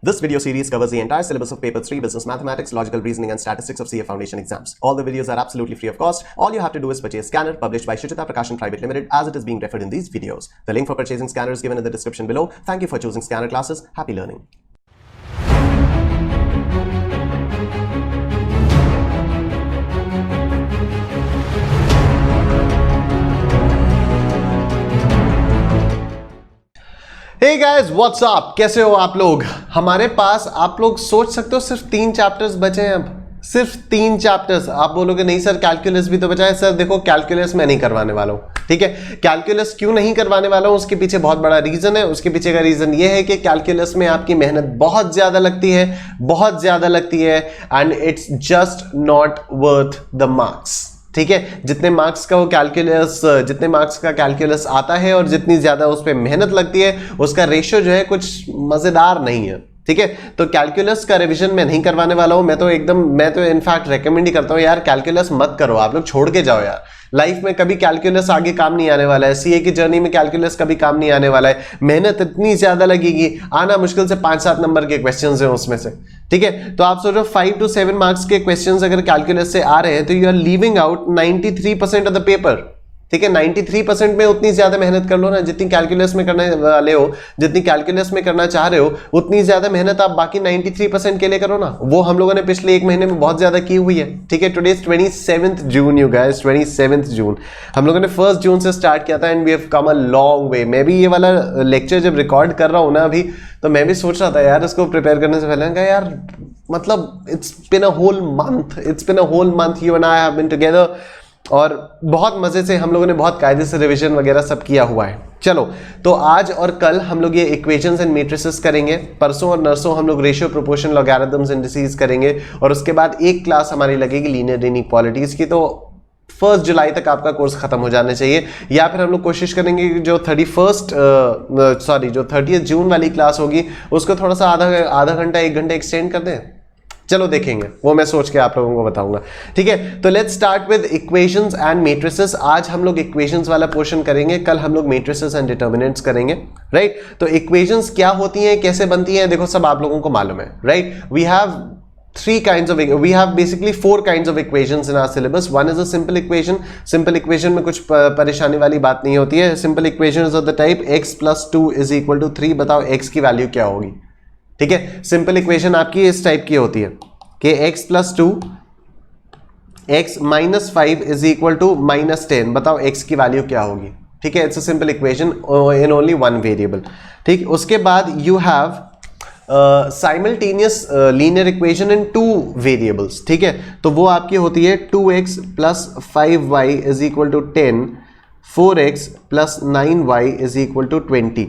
This video series covers the entire syllabus of Paper 3 Business Mathematics, Logical Reasoning and Statistics of CA Foundation exams. All the videos are absolutely free of cost. All you have to do is purchase Scanner, published by Shuchita Prakashan Private Limited, as it is being referred in these videos. The link for purchasing Scanner is given in the description below. Thank you for choosing Scanner classes. Happy learning. Hey guys what's up, कैसे हो आप लोग। हमारे पास आप लोग सोच सकते हो सिर्फ 3 चैप्टर्स बचे हैं। अब सिर्फ 3 चैप्टर्स। आप बोलोगे नहीं सर कैलकुलस भी तो बचा है। सर देखो कैलकुलस मैं नहीं करवाने वाला हूँ, ठीक है। कैलकुलस क्यों नहीं करवाने वाला हूँ उसके पीछे बहुत बड़ा रीजन है। उसके पीछे का रीजन ये है कि कैलकुलस में आपकी मेहनत बहुत ज्यादा लगती है, बहुत ज्यादा लगती है, and it's just not worth the marks, ठीक है। जितने मार्क्स का कैलकुलस आता है और जितनी ज्यादा उस पर मेहनत लगती है उसका रेशियो जो है कुछ मजेदार नहीं है, ठीक है। तो कैलकुलस का रिवीजन मैं नहीं करवाने वाला हूं। मैं तो इनफैक्ट रेकमेंड ही करता हूं यार कैलकुलस मत करो, आप लोग छोड़ के जाओ यार। लाइफ में कभी कैलकुलस आगे काम नहीं आने वाला है। सीए की जर्नी में कैलकुलस कभी काम नहीं आने वाला है। मेहनत इतनी ज्यादा लगेगी, आना मुश्किल से 5-7 नंबर के क्वेश्चंस हैं उसमें से, ठीक है। तो आप सोचो 5 to 7 मार्क्स के क्वेश्चंस अगर कैलकुलस से आ रहे हैं तो you are leaving out 93% of the paper, ठीक है। 93% में उतनी ज्यादा मेहनत कर लो ना जितनी कैलकुलस में करने वाले हो, जितनी कैलकुलस में करना चाह रहे हो उतनी ज्यादा मेहनत आप बाकी 93% के लिए करो ना। वो हम लोगों ने पिछले 1 महीने में बहुत ज्यादा की हुई है, ठीक है। Today is 27th June you guys, 27th June. हम लोगों ने 1 जून से स्टार्ट किया था and we have come a long way. मैं भी ये वाला लेक्चर जब रिकॉर्ड कर रहा हूं ना अभी, तो मैं भी सोच रहा था यार इसको प्रिपेयर करने से पहले यार मतलब it's been a whole month you and I have been together, और बहुत मजे से हम लोगों ने बहुत कायदे से रिवीजन वगैरह सब किया हुआ है। चलो तो आज और कल हम लोग ये इक्वेशंस एंड मैट्रिसेस करेंगे। परसों और नरसों हम लोग रेशियो, प्रोपोर्शन, लॉगरिथम्स, इंडिसेस करेंगे, और उसके बाद एक क्लास हमारी लगेगी लीनियर इनइक्वालिटीज की। तो 1 जुलाई तक आपका कोर्स खत्म हो जाना चाहिए, या फिर हम लोग कोशिश करेंगे कि जो 30th जून वाली क्लास होगी उसको थोड़ा सा आधा घंटा 1 घंटा एक्सटेंड कर दें। चलो देखेंगे, वो मैं सोच के आप लोगों को बताऊंगा, ठीक है। तो let's start with equations and matrices. आज हम लोग इक्वेशंस वाला पोर्शन करेंगे, कल हम लोग मैट्रिसेस एंड डिटर्मिनेंट्स करेंगे, राइट। तो इक्वेशंस क्या होती हैं, कैसे बनती हैं, देखो सब आप लोगों को मालूम है, right. we have basically 4 kinds of equations in our syllabus. One is a simple equation. Simple equation में कुछ परेशानी वाली बात नहीं होती है। Simple equations of the type x plus 2 is equal to 3। बताओ x की वैल्यू क्या होगी, ठीक है। सिंपल इक्वेशन आपकी इस टाइप की होती है कि x plus 2 x minus 5 is equal to -10। बताओ x की वैल्यू क्या होगी, ठीक है। It's a simple equation in only 1 variable, ठीक। उसके बाद you have simultaneous linear equation in 2 variables, ठीक है। तो वो आपकी होती है 2x plus 5y is equal to 10, 4x plus 9y is equal to 20,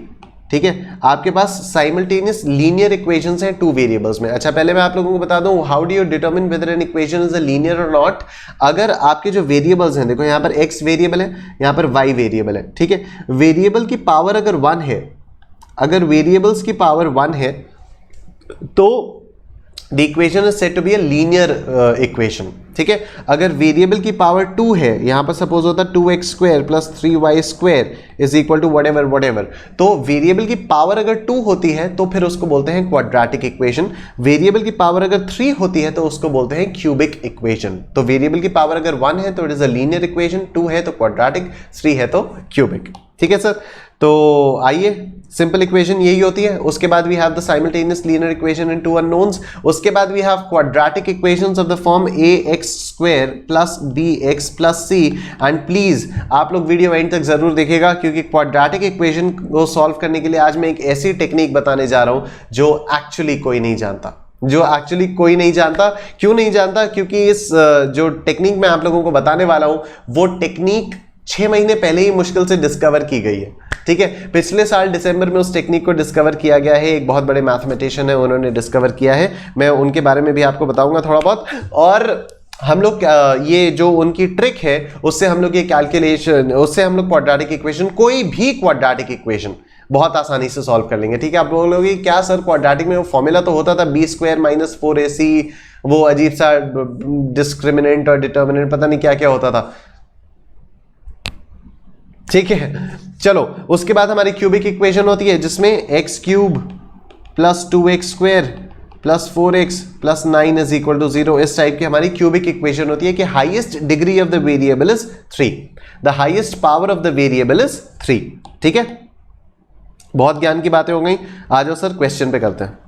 ठीक है। आपके पास साइमल्टेनियस लीनियर इक्वेशंस हैं 2 वेरिएबल्स में। अच्छा पहले मैं आप लोगों को बता दूं how do you determine whether an equation is a linear और नॉट। अगर आपके जो वेरिएबल्स हैं, देखो यहाँ पर x वेरिएबल है, यहाँ पर y वेरिएबल है, ठीक है। वेरिएबल की पावर अगर 1 है, अगर वेरिएबल्स की पावर 1 है तो the equation is said to be a linear equation, ठीक है। अगर वेरिएबल की पावर 2 है, यहां पर सपोज होता है 2x square plus 3y square is equal to whatever, तो वेरिएबल की पावर अगर 2 होती है तो फिर उसको बोलते हैं क्वाड्रेटिक इक्वेशन। वेरिएबल की पावर अगर 3 होती है तो उसको बोलते हैं क्यूबिक इक्वेशन। तो वेरिएबल की पावर अगर 1 है तो it is a linear equation, 2 है तो क्वाड्रेटिक, 3 है तो क्यूबिक, ठीक है सर। तो आइए सिंपल इक्वेशन यही होती है। उसके बाद we have the simultaneous linear equation in 2 unknowns. उसके बाद we have quadratic equations of the form ax square plus bx plus c। And please आप लोग वीडियो एंड तक जरूर देखिएगा, क्योंकि क्वाड्रेटिक इक्वेशन को सॉल्व करने के लिए आज मैं एक ऐसी टेक्निक बताने जा रहा हूं जो एक्चुअली कोई नहीं जानता। क्यों नहीं जानता? क्योंकि इस जो टेक्निक मैं आप लोगों को बताने वाला हूं वो टेक्निक 6 महीने पहले ही मुश्किल से डिस्कवर की गई है, ठीक है। पिछले साल दिसंबर में उस टेक्निक को डिस्कवर किया गया है। एक बहुत बड़े मैथमेटिशियन है, उन्होंने डिस्कवर किया है। मैं उनके बारे में भी आपको बताऊंगा थोड़ा बहुत। और हम लोग ये जो उनकी ट्रिक है उससे हम लोग ये कैलकुलेशन, उससे हम लोग क्वाड्रेटिक इक्वेशन, कोई भी क्वाड्रेटिक इक्वेशन बहुत आसानी से सॉल्व कर लेंगे, ठीक है। आप बोलोगे क्या सर क्वाड्रेटिक में वो फॉर्मूला तो होता था b स्क्वायर माइनस 4ac, वो अजीब सा डिस्क्रिमिनेंट और डिटर्मिनेंट पता नहीं क्या क्या होता था, ठीक है। चलो उसके बाद हमारी क्यूबिक इक्वेशन होती है जिसमें x cube plus 2x square plus 4x plus 9 is equal to 0। इस टाइप की हमारी क्यूबिक इक्वेशन होती है कि highest degree of the variable is 3, the highest power of the variable is 3। ठीक है, बहुत ज्ञान की बातें हो गई। आ जाओ सर क्वेश्चन पे करते हैं।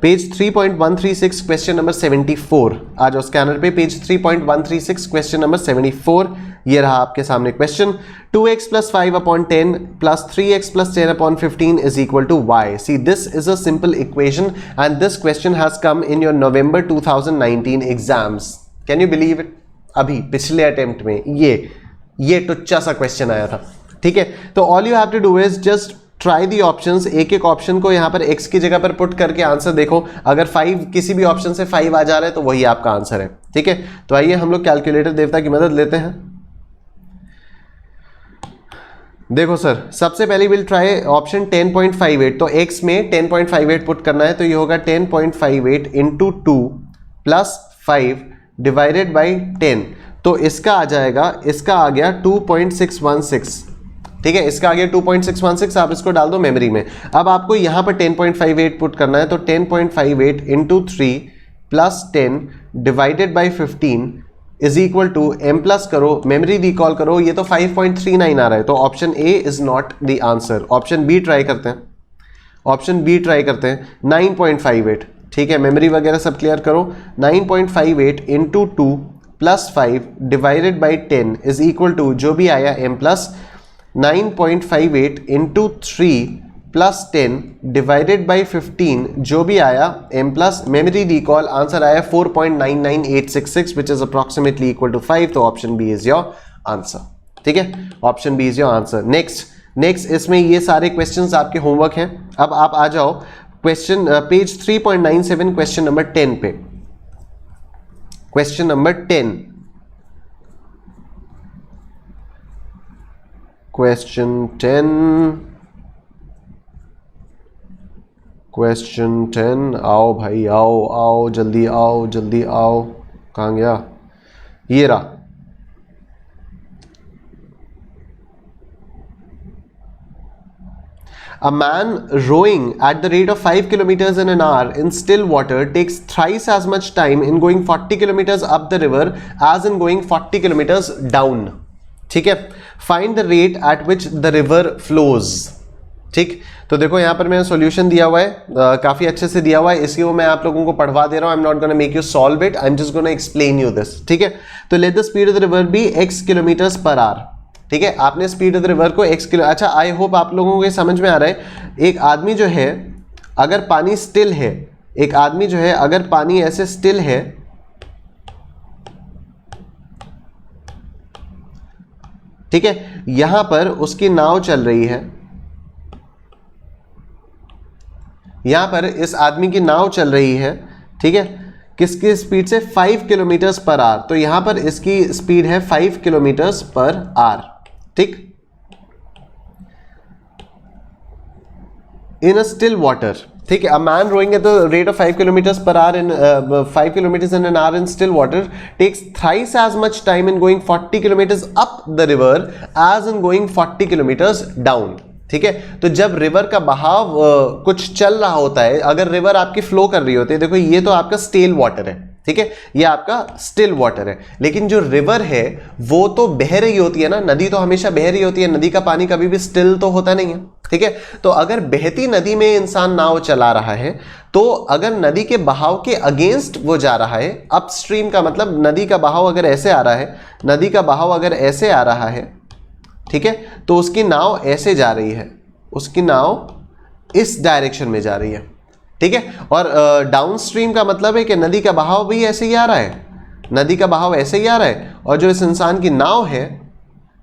Page 3.136 question number 74। आ जाओ स्कैनर पे, पेज 3.136 क्वेश्चन नंबर 74। ये रहा आपके सामने क्वेश्चन। 2x प्लस 5 upon 10 plus 3x plus 10 upon 15 is equal to y। See this is a simple equation and this question has come in your November 2019 exams. Can you believe it? अभी पिछले attempt में ये टुच्चा सा question आया था। ठीक है, तो all you have to do is just try the options. एक एक ऑप्शन को यहां पर x की जगह पर पुट करके आंसर देखो। अगर 5 किसी भी ऑप्शन से 5 आ जा रहा है तो वही आपका आंसर है। ठीक है, तो आइए हम लोग कैलकुलेटर देवता की मदद लेते हैं। देखो सर, सबसे पहले विल ट्राई ऑप्शन 10.58। तो x में 10.58 पुट करना है, तो ये होगा 10.58 इंटू 2 प्लस 5 डिवाइडेड बाई 10। तो इसका आ जाएगा, इसका आ गया 2.616। ठीक है, इसका आ गया 2.616। आप इसको डाल दो मेमोरी में। अब आपको यहां पर 10.58 पुट करना है, तो 10.58 into 3 plus 10 divided by 15 is equal to m plus करो, मेमोरी रिकॉल करो, ये तो 5.39 आ रहा है। तो option A is not the answer. Option B try करते हैं, ऑप्शन बी ट्राई करते हैं। 9.58। ठीक है, मेमोरी वगैरह सब क्लियर करो। 9.58 into 2 plus 5 divided by 10 is equal to जो भी आया m plus 9.58 into 3 plus 10 divided by 15 जो भी आया m plus, memory recall, answer आया 4.99866 which is approximately equal to 5। तो option B is your answer. ठीक है, option B is your answer. Next इसमें ये सारे क्वेश्चंस आपके होमवर्क हैं। अब आप आ जाओ क्वेश्चन पेज 3.97 क्वेश्चन नंबर 10 पे। क्वेश्चन नंबर 10, क्वेश्चन 10 आओ भाई, आओ जल्दी आओ, जल्दी आओ। कहाँ गया? ये रहा। A man rowing at the rate of 5 kilometers in an hour in still water takes thrice as much time in going 40 kilometers up the river as in going 40 kilometers down. ठीक है, find the rate at which the river flows. ठीक, तो देखो यहाँ पर मैंने solution दिया हुआ है, काफी अच्छे से दिया हुआ है, इसलिए वो मैं आप लोगों को पढ़वा दे रहा हूँ। I am not gonna make you solve it, I am just gonna explain you this. ठीक है, तो let the speed of the river be x kilometres per hour. ठीक है, आपने स्पीड ऑफ द रिवर को x किलो, अच्छा I hope आप लोगों को ये समझ में आ रहा है। एक आदमी जो है अगर पानी स्टिल है, एक आदमी जो है अगर पानी ऐसे स्टिल है, ठीक है, यहां पर उसकी नाव चल रही है, यहां पर इस आदमी की नाव चल रही है। ठीक है, किसकी स्पीड से? 5 किलोमीटर्स पर आवर। तो यहां पर इसकी स्पीड है 5 किलोमीटर्स पर आवर। ठीक, इन अ स्टिल वाटर। ठीक है, a man rowing at the rate of 5 kilometres per hour in 5 kilometres in an hour in still water takes thrice as much time in going 40 kilometres up the river as in going 40 kilometres down. ठीक है, तो जब river का बहाव कुछ चल रहा होता है, अगर रिवर आपकी फ्लो कर रही होती है, देखो ये तो आपका स्टिल वाटर है। ठीक है, ये आपका स्टिल वाटर है, लेकिन जो रिवर है वो तो बह रही होती है ना, नदी तो हमेशा बह रही होती है, नदी का पानी कभी भी स्टिल तो होता नहीं है। ठीक है, तो अगर बहती नदी में इंसान नाव चला रहा है, तो अगर नदी के बहाव के अगेंस्ट वो जा रहा है, अपस्ट्रीम का मतलब नदी का बहाव अगर ऐसे आ रहा है, नदी का बहाव अगर ऐसे आ रहा है, ठीक है, तो उसकी नाव ऐसे जा रही है, उसकी नाव इस डायरेक्शन में जा रही है। ठीक है, और डाउनस्ट्रीम का मतलब है कि नदी का बहाव भी ऐसे ही आ रहा है, नदी का बहाव ऐसे ही आ रहा है, और जो इस इंसान की नाव है,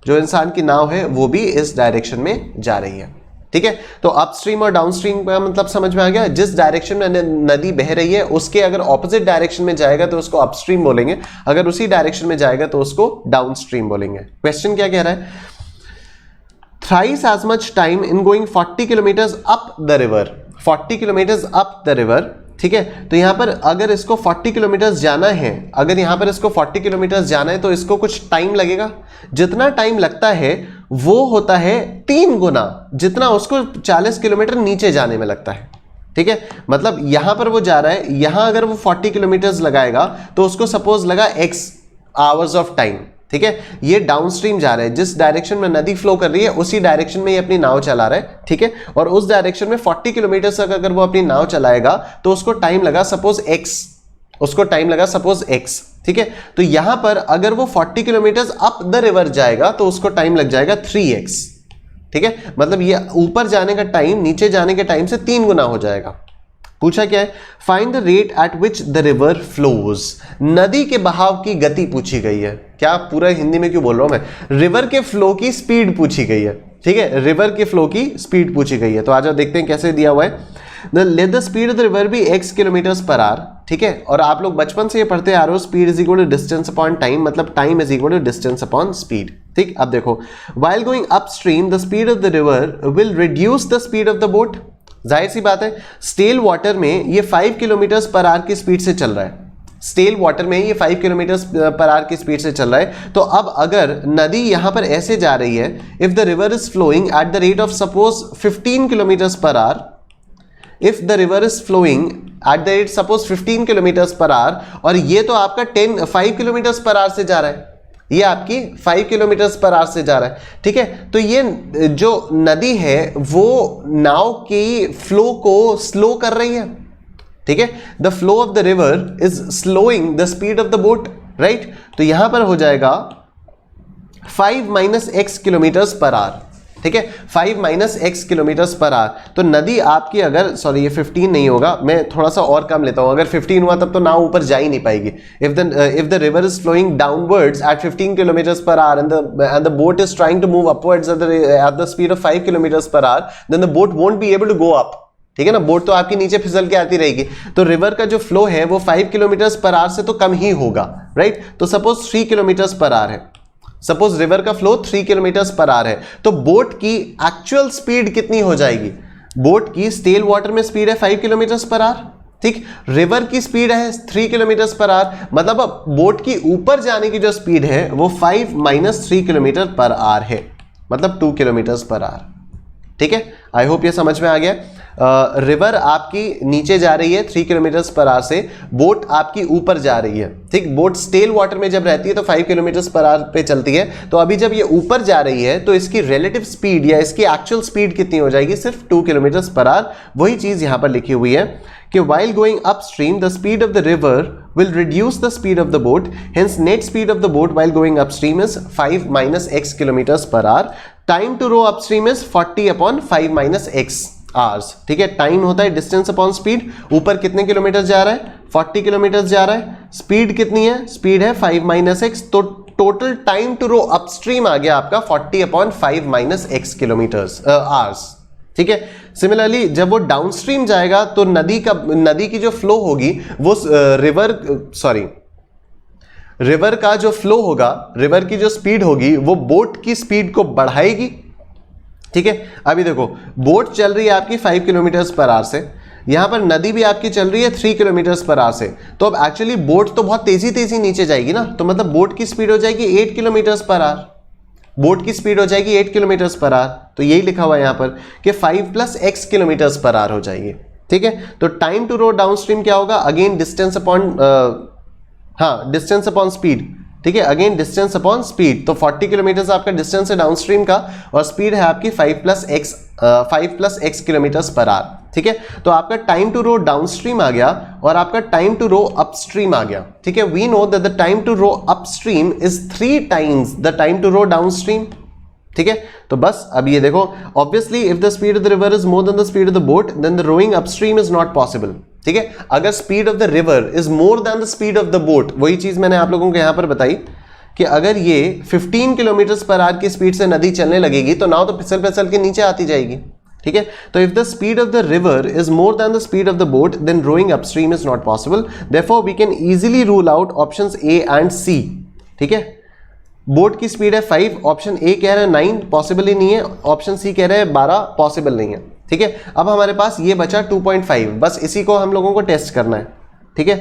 जो इंसान की नाव है वो भी इस डायरेक्शन में जा रही है। ठीक है, तो अपस्ट्रीम और डाउनस्ट्रीम का मतलब समझ में आ गया। जिस डायरेक्शन में नदी बह रही है उसके अगर ऑपोजिट डायरेक्शन में जाएगा तो उसको अपस्ट्रीम बोलेंगे, अगर उसी डायरेक्शन में जाएगा तो उसको डाउनस्ट्रीम बोलेंगे। क्वेश्चन क्या कह रहा है? Thrice as much time in going 40 kilometres up the river, 40 kilometres up the river. ठीक है, तो यहां पर अगर इसको 40 किलोमीटर्स जाना है, अगर यहां पर इसको 40 किलोमीटर्स जाना है तो इसको कुछ टाइम लगेगा। जितना टाइम लगता है वो होता है 3 गुना जितना उसको 40 किलोमीटर नीचे जाने में लगता है। ठीक है, मतलब यहां पर वो जा रहा है, यहां अगर वो 40 किलोमीटर लगाएगा तो उसको सपोज लगा x आवर्स ऑफ टाइम, ठीक है। ये डाउनस्ट्रीम जा रहा है, जिस डायरेक्शन में नदी फ्लो कर रही है उसी डायरेक्शन में ये अपनी नाव चला रहा है, ठीक है। और उस डायरेक्शन में 40 किलोमीटर तक अगर वो अपनी नाव चलाएगा तो उसको टाइम लगा सपोज x, ठीक है। तो यहां पर अगर वो 40 किलोमीटर अप द रिवर जाएगा तो उसको टाइम लग जाएगा 3x, ठीक है। मतलब ये ऊपर जाने का टाइम नीचे जाने के टाइम से 3 गुना हो जाएगा। पूछा क्या है, find the rate at which the river flows, नदी के बहाव की गति पूछी गई है। क्या पूरा हिंदी में क्यों बोल रहा हूं मैं, रिवर के फ्लो की स्पीड पूछी गई है, ठीक है, रिवर के फ्लो की स्पीड पूछी गई है। तो आज देखते हैं कैसे दिया हुआ है। Let the speed of the river be x kilometres per hour, ठीक है। और आप लोग बचपन से ये पढ़ते आ रहे हो, speed is equal to distance upon time, मतलब time is equal to distance upon speed, ठीक। अब देखो, while going upstream the speed of the river will reduce the speed of the boat. जाहिर सी बात है, स्टेल वाटर में ये 5 किलोमीटर पर आवर की स्पीड से चल रहा है, स्टेल वाटर में ये 5 किलोमीटर पर आवर की स्पीड से चल रहा है। तो अब अगर नदी यहां पर ऐसे जा रही है, if the river is flowing at the rate of suppose 15 kilometre per hour, if the river is flowing at the rate suppose 15 kilometre per hour, और ये तो आपका 5 किलोमीटर पर आवर से जा रहा है, ये आपकी 5 किलोमीटर पर आवर से जा रहा है, ठीक है। तो ये जो नदी है वो नाव की फ्लो को स्लो कर रही है, ठीक है। The flow of the river is slowing the speed of the boat, right. तो यहां पर हो जाएगा 5 minus x kilometre per hour, ठीक है, 5 minus x kilometre per our. तो नदी आपकी अगर, सॉरी ये 15 नहीं होगा, मैं थोड़ा सा और कम लेता हूं, अगर 15 हुआ तब तो नाव ऊपर जा ही नहीं पाएगी। If the river is flowing downwards at 15 kilometre per hour and the boat is trying to move upwards at the speed of 5 kilometre per hour, then the boat won't be able to go up, ठीक है ना। Boat तो आपकी नीचे फिसल के आती रहेगी। तो रिवर का जो फ्लो है वो 5 किलोमीटर पर आवर से तो कम ही होगा, राइट। तो सपोज 3 किलोमीटर पर आवर है, सपोज रिवर का फ्लो 3 किलोमीटर पर आवर है, तो बोट की एक्चुअल स्पीड कितनी हो जाएगी। बोट की स्टेल वाटर में स्पीड है 5 किलोमीटर पर आवर, ठीक। रिवर की स्पीड है 3 किलोमीटर पर आवर, मतलब अब बोट की ऊपर जाने की जो स्पीड है वो 5 माइनस 3 किलोमीटर पर आवर है, मतलब 2 किलोमीटर पर आवर, ठीक है। आई होप ये समझ में आ गया। रिवर आपकी नीचे जा रही है 3 किलोमीटर पर आवर से, बोट आपकी ऊपर जा रही है, ठीक। बोट स्टेल वाटर में जब रहती है तो 5 किलोमीटर पर आवर पे चलती है, तो अभी जब ये ऊपर जा रही है तो इसकी रिलेटिव स्पीड या इसकी एक्चुअल स्पीड कितनी हो जाएगी, सिर्फ 2 किलोमीटर पर आवर। वही चीज यहां पर लिखी हुई है कि while going upstream the speed of the river will reduce the speed of the boat, hence net speed of the boat while going upstream is 5 minus x kilometers per hour. Time to row upstream is 40 upon 5 minus x hours, ठीक है। Time होता है distance upon speed, ऊपर कितने kilometre जा रहा है, 40 kilometre जा रहा है, स्पीड कितनी है, स्पीड है 5 माइनस x, तो total time to row upstream आ गया आपका 40 upon 5 minus x kilometres hours, ठीक है। सिमिलरली जब वो डाउनस्ट्रीम जाएगा तो नदी की जो फ्लो होगी वो रिवर का जो फ्लो होगा, रिवर की जो स्पीड होगी वो बोट की स्पीड को बढ़ाएगी, ठीक है। अभी देखो, बोट चल रही है आपकी 5 किलोमीटर पर आवर से, यहां पर नदी भी आपकी चल रही है 3 किलोमीटर पर आवर से, तो अब एक्चुअली बोट तो बहुत तेजी नीचे जाएगी ना, तो मतलब बोट की स्पीड हो जाएगी 8 किलोमीटर पर आवर, बोट की स्पीड हो जाएगी 8 किलोमीटर पर आवर। तो यही लिखा हुआ है यहां पर कि 5 plus x kilometre per our हो जाएगी, ठीक है। तो टाइम टू रो डाउनस्ट्रीम क्या होगा, अगेन डिस्टेंस अपॉन स्पीड, ठीक है, अगेन डिस्टेंस अपॉन स्पीड। तो 40 किलोमीटर आपका डिस्टेंस है डाउनस्ट्रीम का और स्पीड है आपकी 5 plus x kilometre per hour, ठीक है। तो आपका टाइम टू रो डाउनस्ट्रीम आ गया और आपका टाइम टू रो अपस्ट्रीम आ गया, ठीक है। We know that the time to row upstream is 3 times the time to row downstream, ठीक है। तो बस अब ये देखो, obviously if the speed of the river is more than the speed of the boat then the rowing upstream is not possible, ठीक है। अगर speed of the river is more than the speed of the boat, वही चीज मैंने आप लोगों को यहां पर बताई कि अगर ये 15 किलोमीटर पर आवर की स्पीड से नदी चलने लगेगी तो नाव तो फिसल के नीचे आती जाएगी, ठीक है। तो if the speed of the river is more than the speed of the boat then rowing upstream is not possible, therefore we can easily rule out options A and C, ठीक है। बोट की speed है 5, option A कह रहा है 9 possible ही नहीं है, ऑप्शन सी कह रहा है 12 पॉसिबल नहीं है, ठीक है। अब हमारे पास ये बचा 2.5, बस इसी को हम लोगों को टेस्ट करना है, ठीक है।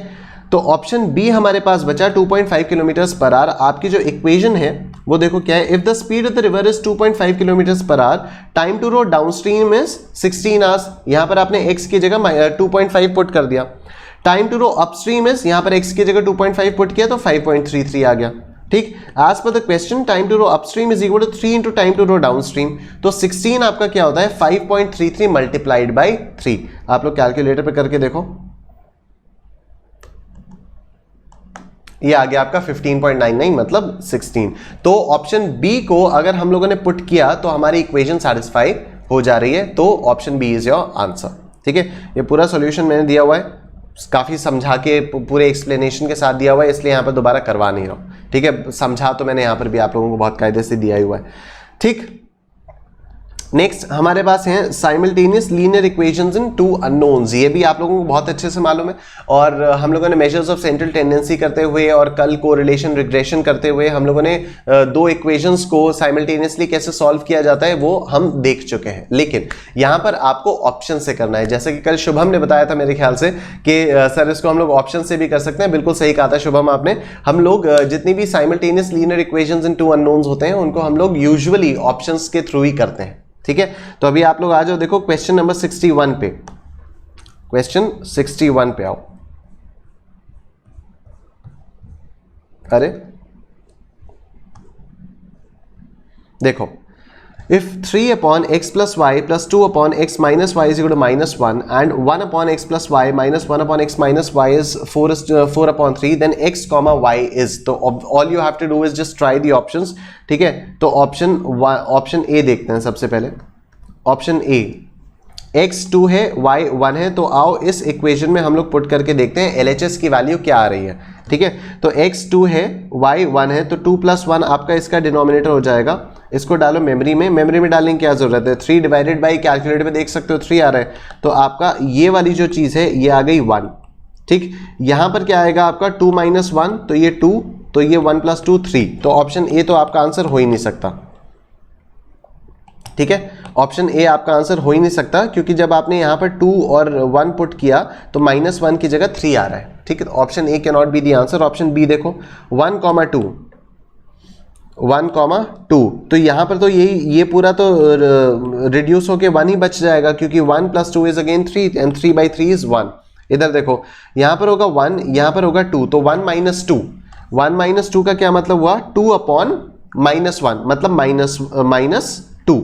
तो ऑप्शन बी हमारे पास बचा 2.5 किलोमीटर पर आवर। आपकी जो इक्वेशन है वो देखो क्या है, if the speed of the river is 2.5 kilometre per hour, time to row down stream is 16 hours. यहां पर आपने x की जगह 2.5 पुट कर दिया। Time to row upstream is, यहां पर x की जगह 2.5 पुट किया तो 5.33 आ गया। ठीक, as per the question time to row upstream is equal to 3 into time to row downstream, तो 16 आपका क्या होता है 5.33 मल्टीप्लाइड बाई 3। आप लोग कैलकुलेटर पे करके देखो, ये आ गया आपका 15.99 मतलब 16। तो ऑप्शन बी को अगर हम लोगों ने पुट किया तो हमारी इक्वेशन सेटिस्फाई हो जा रही है, तो option B is your answer. ठीक है, ये पूरा सॉल्यूशन मैंने दिया हुआ है, काफी समझा के पूरे एक्सप्लेनेशन के साथ दिया हुआ है, इसलिए यहां पर दोबारा करवा नहीं रहा हूं। ठीक है, समझा तो मैंने यहां पर भी आप लोगों को बहुत कायदे से दिया हुआ है। ठीक, नेक्स्ट हमारे पास हैं simultaneous linear equations in two unknowns. ये भी आप लोगों को बहुत अच्छे से मालूम है, और हम लोगों ने मेजर्स ऑफ सेंट्रल टेंडेंसी करते हुए और कल कोरिलेशन रिग्रेशन करते हुए हम लोगों ने दो इक्वेशंस को साइमल्टेनियसली कैसे सॉल्व किया जाता है वो हम देख चुके हैं। लेकिन यहां पर आपको ऑप्शन से करना है, जैसे कि कल शुभम ने बताया था मेरे ख्याल से कि सर इसको हम लोग ऑप्शन से भी कर सकते हैं। बिल्कुल सही कहा था शुभम आपने, हम लोग जितनी भी simultaneous linear equations in two unknowns होते हैं उनको हम लोग यूजुअली ऑप्शंस के थ्रू ही करते हैं। ठीक है, तो अभी आप लोग आ जाओ, देखो क्वेश्चन नंबर 61 पे, क्वेश्चन 61 पे आओ। अरे देखो, if 3 upon x plus y plus 2 upon x minus y is equal to -1 and 1 upon x plus y minus 1 upon x minus y is 4 upon 3, then x comma y is, तो all you have to do is just try the options. ठीक है, तो option ए देखते हैं सबसे पहले। Option A, x 2 है y 1 है, तो आओ इस इक्वेशन में हम लोग पुट करके देखते हैं LHS की वैल्यू क्या आ रही है। ठीक है, तो x 2 है y 1 है, तो 2 + 1 आपका इसका डिनोमिनेटर हो जाएगा। इसको डालो मेमोरी में डालने की क्या जरूरत है, 3 डिवाइडेड बाई कैलकुलेटर पे देख सकते हो 3 आ रहा है, तो आपका ये वाली जो चीज है ये आ गई 1। ठीक, यहां पर क्या आएगा आपका 2 - 1, तो ये 2, तो ये 1 + 2 3, तो ऑप्शन ए तो आपका आंसर हो ही नहीं सकता। ठीक है, ऑप्शन ए आपका आंसर हो ही नहीं सकता, क्योंकि जब आपने यहां पर 2 और 1 पुट किया तो -1 की जगह 3 आ रहा है। ठीक है, option A can not be the answer. Option B देखो 1, 2, 1, 2, तो यहां पर तो ये पूरा तो रिड्यूस होके 1 ही बच जाएगा, क्योंकि 1 + 2 इज अगेन 3 एंड 3/3 इज 1। इधर देखो, यहां पर होगा 1, यहां पर होगा 2, तो 1 - 2, 1 - 2 का क्या मतलब हुआ, 2 अपॉन -1 मतलब -2।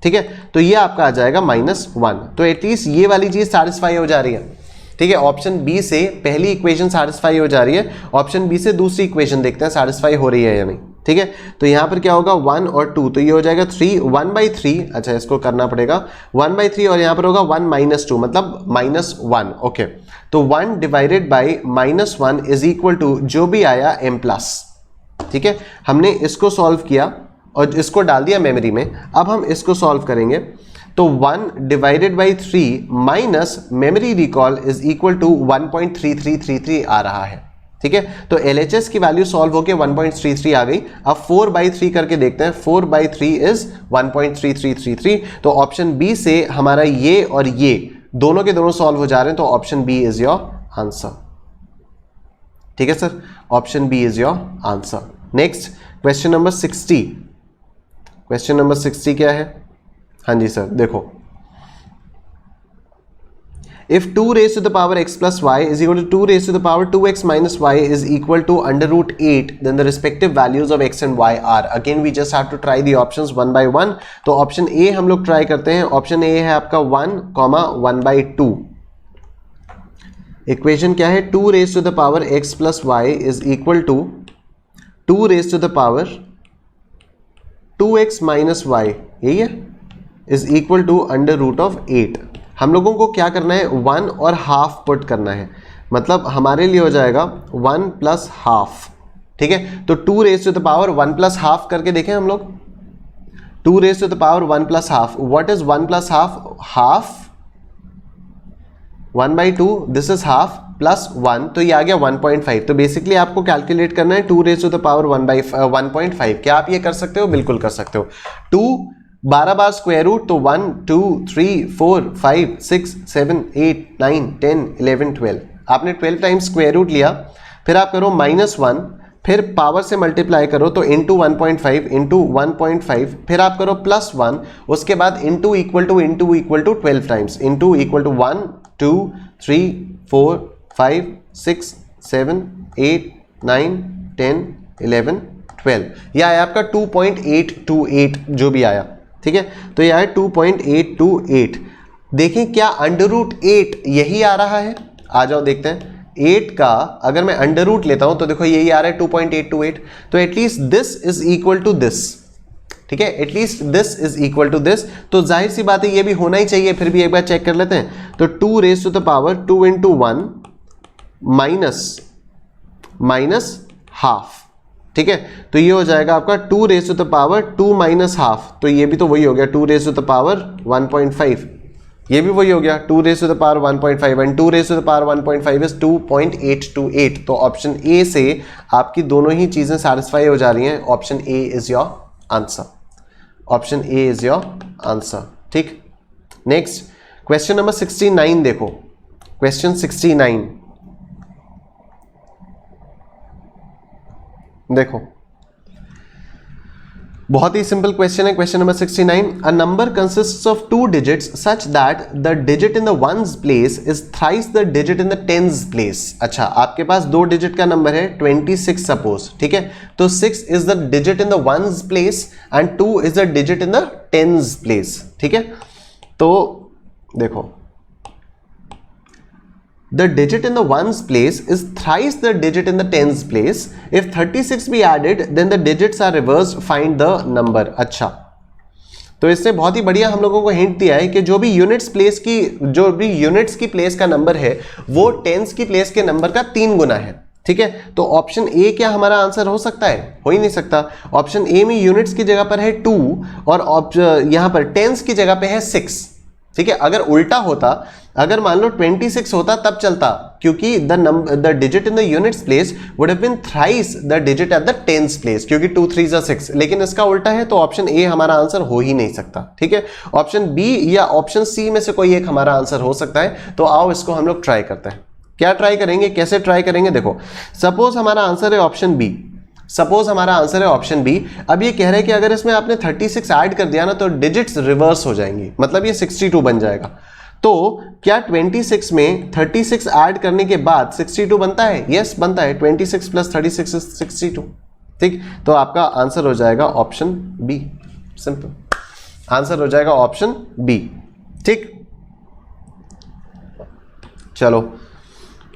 ठीक है, तो ये आपका आ जाएगा -1, तो एटलीस्ट ये वाली चीज सैटिस्फाई हो जा रही है। ठीक है, ऑप्शन बी से पहली इक्वेशन सैटिस्फाई हो जा रही है, ऑप्शन बी से दूसरी इक्वेशन देखते हैं सैटिस्फाई हो रही है या नहीं। ठीक है, तो यहां पर क्या होगा 1 और 2, तो ये हो जाएगा 3, 1/3, अच्छा इसको करना पड़ेगा 1/3, और यहां पर होगा 1 - 2 मतलब -1। ओके, तो 1 divided by -1 is equal to जो भी आया m+। ठीक है, हमने इसको सॉल्व किया और इसको डाल दिया मेमोरी में। अब हम इसको सॉल्व करेंगे, तो 1 divided by 3 minus memory recall is equal to 1.3333 आ रहा है। ठीक है, तो LHS की वैल्यू सॉल्व होके 1.33 आ गई। अब 4/3 करके देखते हैं, 4/3 इज 1.3333, तो ऑप्शन बी से हमारा ये और ये दोनों के दोनों सॉल्व हो जा रहे हैं, तो option B is your answer. ठीक है sir, option B is your answer. Next question number 60, question number 60 क्या है, हाँ जी सर देखो, if 2 raised to the power x plus y is equal to 2 raised to the power 2x minus y is equal to √8, then the respective values of x and y are, again we just have to try the options one by one। तो option ए हम लोग try करते हैं। Option A है आपका 1, 1/2। Equation क्या है, 2 raised to the power x plus y is equal to 2 raised to the power 2x minus y, यही है, इज इक्वल टू √8। हम लोगों को क्या करना है, 1 और हाफ पुट करना है, मतलब हमारे लिए हो जाएगा 1 + हाफ। ठीक है, तो 2 raised to the power 1 + half करके देखें हम लोग, 2 raised to the power 1 + half, what is 1 + half, half 1/2, this is half plus 1, तो ये आ गया 1.5। तो बेसिकली आपको कैलकुलेट करना है 2 raised to the power 1/1.5। क्या आप ये कर सकते हो, बिल्कुल कर सकते हो। 2 12 बार स्क्वायर रूट, तो 1 2 3 4 5 6 7 8 9 10 11 12, आपने 12 टाइम्स स्क्वायर रूट लिया, फिर आप करो -1, फिर पावर से मल्टीप्लाई करो तो इंटू 1.5 इंटू 1.5, फिर आप करो +1, उसके बाद into equal to 12 times, into equal to 1 2 3 4 5 6 7 8 9 10 11 12, यह आया आपका 2.828 जो भी आया, ठीक है। तो यह है 2.828। देखें क्या √8 यही आ रहा है, आ जाओ देखते हैं। 8 का अगर मैं √ लेता हूं तो देखो यही आ रहा है 2.828, तो at least this is equal to this, ठीक है, at least this is equal to this. तो जाहिर सी बात है ये भी होना ही चाहिए, फिर भी एक बार चेक कर लेते हैं। तो 2 raise to the power 2 × 1 minus half, ठीक है। तो ये हो जाएगा आपका 2 raise to the power 2 - half, तो ये भी तो वही हो गया 2 रेज़ टू द पावर 1.5, ये भी वही हो गया 2 raise to the power 1.5, and 2 raise to the power 1.5 is 2.828। तो ऑप्शन ए से आपकी दोनों ही चीजें सेटिस्फाई हो जा रही हैं। Option A is your answer, option A is your answer, ठीक। नेक्स्ट क्वेश्चन नंबर 69 देखो, क्वेश्चन 69 देखो, बहुत ही सिंपल क्वेश्चन है। Question number 69, a number consists of 2 digits such that the digit in the ones place is thrice the digit in the tens place. अच्छा, आपके पास 2 digit का number है 26 suppose, ठीक है। तो 6 is the digit in the ones place and 2 is the digit in the tens place, ठीक है। तो देखो, the digit in the ones place is thrice the digit in the tens place. If 36 be added, then the digits are reversed. Find the number. अच्छा, तो इसने बहुत ही बढ़िया हम लोगों को हिंट दिया है कि जो भी यूनिट्स की प्लेस का नंबर है वो टेंस की प्लेस के नंबर का 3 गुना है, ठीक है। तो ऑप्शन ए क्या हमारा आंसर हो सकता है? हो ही नहीं सकता। ऑप्शन ए में यूनिट्स की जगह पर है 2 और यहां पर टेंस की जगह पे है 6, ठीक है। अगर उल्टा होता, अगर मान लो 26 होता तब चलता, क्योंकि the digit in the units place would have been thrice the digit at the tens place, क्योंकि 2 3 6, लेकिन इसका उल्टा है तो ऑप्शन ए हमारा आंसर हो ही नहीं सकता, ठीक है। ऑप्शन बी या ऑप्शन सी में से कोई एक हमारा आंसर हो सकता है। तो आओ इसको हम लोग ट्राई करते हैं। क्या ट्राई करेंगे, कैसे ट्राई करेंगे? देखो, सपोज हमारा आंसर है ऑप्शन बी, सपोज हमारा आंसर है ऑप्शन बी। अब ये कह रहे हैं कि अगर इसमें आपने 36 ऐड कर दिया ना तो डिजिट्स रिवर्स हो जाएंगी, मतलब ये 62 बन जाएगा। तो क्या 26 में 36 ऐड करने के बाद 62 बनता है? यस बनता है। 26 + 36 इज 62, ठीक। तो आपका आंसर हो जाएगा ऑप्शन बी, सिंपल आंसर हो जाएगा ऑप्शन बी, ठीक। चलो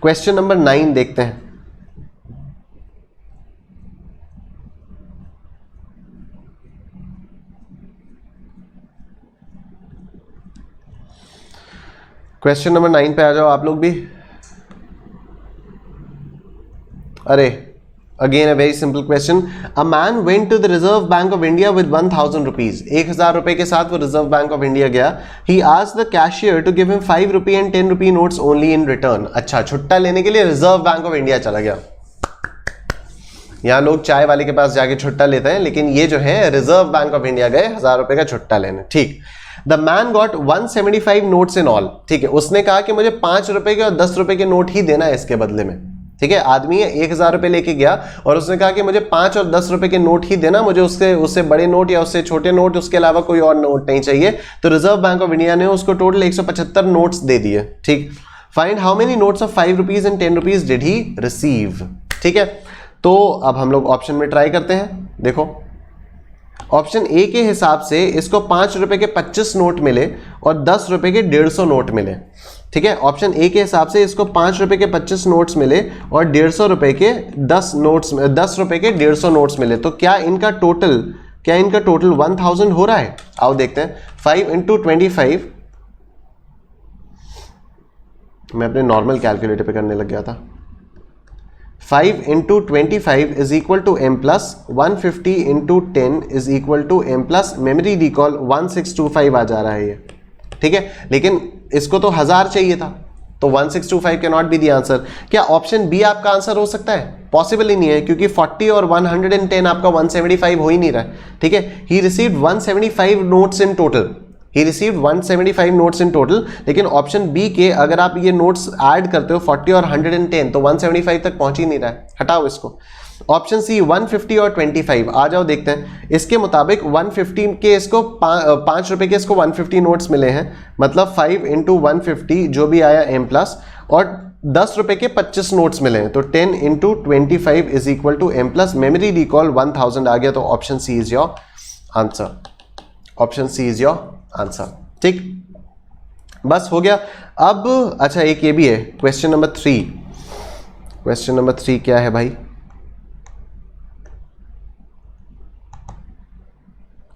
क्वेश्चन नंबर 9 देखते हैं। क्वेश्चन नंबर 9 पे आ जाओ आप लोग भी। अरे again a very simple question. A man went to the reserve bank of India with 1000 rupees. 1000 रुपए के साथ वो रिजर्व बैंक ऑफ इंडिया गया। He asked the cashier to give him 5 rupee and 10 rupee notes only in return. अच्छा, छुट्टा लेने के लिए रिजर्व बैंक ऑफ इंडिया चला गया। यहां लोग चाय वाले के पास जाके छुट्टा लेते हैं, लेकिन ये जो है रिजर्व बैंक ऑफ इंडिया गए 1000 रुपए का छुट्टा लेने, ठीक। The man got 175 notes in all, ठीक है। उसने कहा कि मुझे 5 रुपए के और 10 रुपए के नोट ही देना है इसके बदले में, ठीक है। आदमी है 1000 रुपए लेके गया और उसने कहा कि मुझे 5 और 10 रुपए के नोट ही देना, मुझे उससे बड़े नोट या उससे छोटे नोट, उसके अलावा कोई और नोट नहीं चाहिए। तो रिजर्व बैंक ऑफ इंडिया ने उसको टोटल 175 नोट्स दे दिए, ठीक। Find how many notes of 5 rupees and 10 rupees did he receive, ठीक है। तो अब हम लोग ऑप्शन में ट्राई करते हैं। देखो, ऑप्शन ए के हिसाब से इसको 5 रुपए के 25 नोट मिले और 10 रुपए के 150 नोट मिले, ठीक है। ऑप्शन ए के हिसाब से इसको 5 रुपए के 25 नोट्स मिले और 150 रुपए के 10 रुपए के 150 नोट्स मिले। तो क्या इनका टोटल 1000 हो रहा है? आओ देखते हैं। 5 × 25, मैं अपने नॉर्मल कैलकुलेटर पे करने लग गया था। 5 × 25 is equal to m plus 150 × 10 is equal to m plus memory recall 1625 आ जा रहा है ये, ठीक है। लेकिन इसको तो 1000 चाहिए था, तो 1625 can not be the answer. क्या ऑप्शन बी आपका आंसर हो सकता है? पॉसिबल ही नहीं है, क्योंकि 40 और 110 आपका 175 हो ही नहीं रहा है, ठीक है। He received 175 notes in total, he received 175 notes in total, लेकिन ऑप्शन बी के अगर आप ये नोट्स ऐड करते हो 40 और 110 तो 175 तक पहुंच ही नहीं रहा है, हटाओ इसको। ऑप्शन सी 150 और 25, आ जाओ देखते हैं। इसके मुताबिक 150 के इसको 5 रुपए के इसको 150 नोट्स मिले हैं, मतलब 5 इंटू 150 जो भी आया m प्लस, और 10 रुपए के 25 नोट्स मिले हैं, तो 10 into 25 is equal to m plus. Memory recall 1000 आ गया, तो option C is your answer. Option C is your answer. ठीक, बस हो गया। अब अच्छा एक ये भी है, क्वेश्चन नंबर 3। क्वेश्चन नंबर 3 क्या है भाई?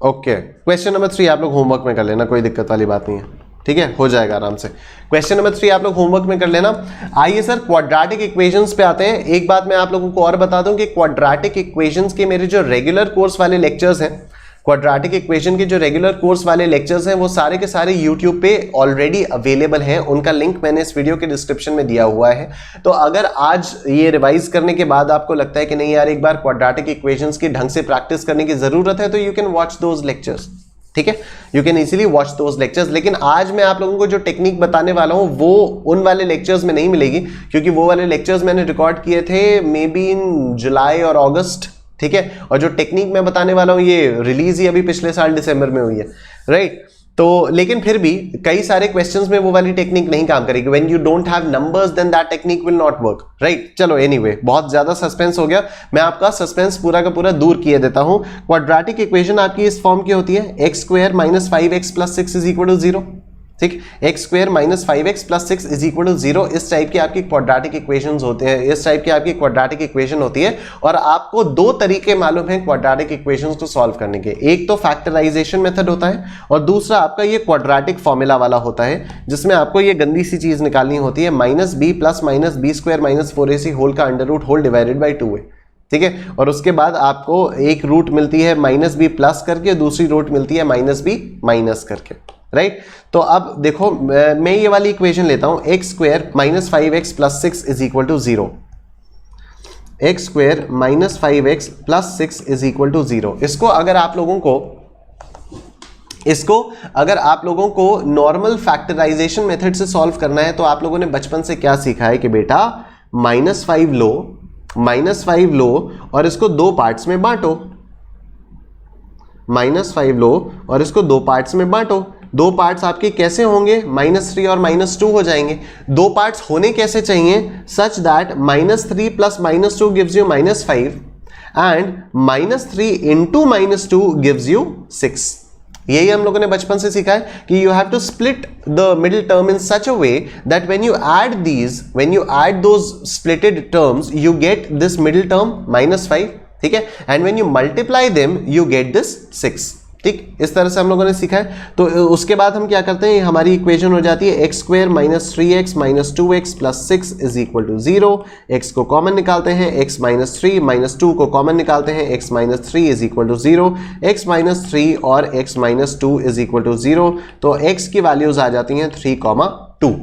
ओके, क्वेश्चन नंबर 3 आप लोग होमवर्क में कर लेना, कोई दिक्कत वाली बात नहीं है, ठीक है, हो जाएगा आराम से। क्वेश्चन नंबर 3 आप लोग होमवर्क में कर लेना। आइए सर क्वाड्रेटिक इक्वेशंस पे आते हैं। एक बात मैं आप लोगों को और बता दूं कि क्वाड्रेटिक इक्वेशंस के मेरे जो रेगुलर कोर्स वाले लेक्चर्स हैं, क्वाड्रेटिक इक्वेशन के जो रेगुलर कोर्स वाले लेक्चर्स हैं, वो सारे के सारे यूट्यूब पे ऑलरेडी अवेलेबल हैं। उनका लिंक मैंने इस वीडियो के डिस्क्रिप्शन में दिया हुआ है। तो अगर आज ये रिवाइज करने के बाद आपको लगता है कि नहीं यार एक बार क्वाड्रेटिक इक्वेशंस की ढंग से प्रैक्टिस करने की जरूरत है, तो you can watch those lectures, ठीक है, you can easily watch those lectures. लेकिन आज मैं आप लोगों को जो टेक्निक बताने वाला हूं वो उन वाले लेक्चर्स में नहीं मिलेगी, क्योंकि वो वाले लेक्चर्स मैंने रिकॉर्ड किए थे मे बी इन जुलाई और अगस्त, ठीक है, और जो टेक्निक मैं बताने वाला हूं ये रिलीज ही अभी पिछले साल दिसंबर में हुई है, राइट। तो लेकिन फिर भी कई सारे क्वेश्चंस में वो वाली टेक्निक नहीं काम करेगी। When you don't have numbers then that technique will not work, right. चलो एनीवे, बहुत ज्यादा सस्पेंस हो गया, मैं आपका सस्पेंस पूरा का पूरा दूर किए देता हूं। क्वाड्रेटिक इक्वेशन आपकी इस फॉर्म की होती है, x square minus 5x plus 6 is equal to 0, ठीक, x square minus 5x plus 6 is equal to 0। इस टाइप की आपकी क्वाड्रेटिक इक्वेशंस होते हैं, इस टाइप की आपकी क्वाड्रेटिक इक्वेशन होती है। और आपको दो तरीके मालूम है क्वाड्रेटिक इक्वेशंस को सॉल्व करने के, एक तो फैक्टराइजेशन मेथड होता है और दूसरा आपका ये क्वाड्रेटिक फॉर्मूला वाला होता है, जिसमें आपको ये गंदी सी चीज निकालनी होती है, minus b plus minus b square minus 4ac whole का under root whole divided by 2a, ठीक है। और उसके बाद आपको एक रूट मिलती है माइनस बी प्लस करके, दूसरी रूट मिलती है माइनस बी माइनस करके, राइट। तो अब देखो मैं ये वाली इक्वेशन लेता हूं, x square minus 5x plus 6 is equal to 0, x square minus 5x plus 6 is equal to 0। इसको अगर आप लोगों को नॉर्मल फैक्टराइजेशन मेथड से सॉल्व करना है, तो आप लोगों ने बचपन से क्या सीखा है कि बेटा -5 लो और इसको दो पार्ट्स में बांटो, -5 लो और इसको दो पार्ट्स में बांटो। दो पार्ट्स आपके कैसे होंगे, -3 और -2 हो जाएंगे। दो पार्ट्स होने कैसे चाहिए, such that -3 plus -2 gives you -5 and -3 into -2 gives you 6। यही हम लोगों ने बचपन से सीखा है कि you have to split the middle term in such a way that when you add those splitted terms you get this middle term -5, ठीक है, and when you multiply them you get this 6, ठीक। इस तरह से हम लोगों ने सीखा है। तो उसके बाद हम क्या करते हैं, हमारी इक्वेशन हो जाती है x square minus 3x minus 2x plus 6 is equal to 0। X को कॉमन निकालते हैं, x माइनस 3 माइनस 2 को कॉमन निकालते हैं, x minus 3 is equal to 0, x minus 3 और x minus 2 is equal to 0। तो x की वैल्यूज आ जाती हैं 3,2।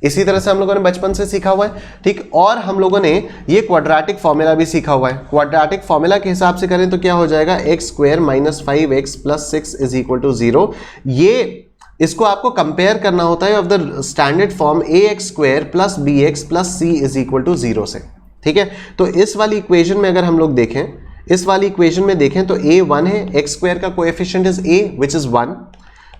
इसी तरह से हम लोगों ने बचपन से सीखा हुआ है, ठीक। और हम लोगों ने ये क्वाड्रेटिक फॉर्मूला भी सीखा हुआ है। क्वाड्रेटिक फॉर्मूला के हिसाब से करें तो क्या हो जाएगा, x square minus 5x plus 6 is equal to 0। ये इसको आपको कंपेयर करना होता है of the standard form ax square plus bx plus c is equal to 0 से, ठीक है। तो इस वाली इक्वेशन में अगर हम लोग देखें, इस वाली इक्वेशन में देखें तो a 1 है, एक्स स्क्वायर का coefficient is a which is 1,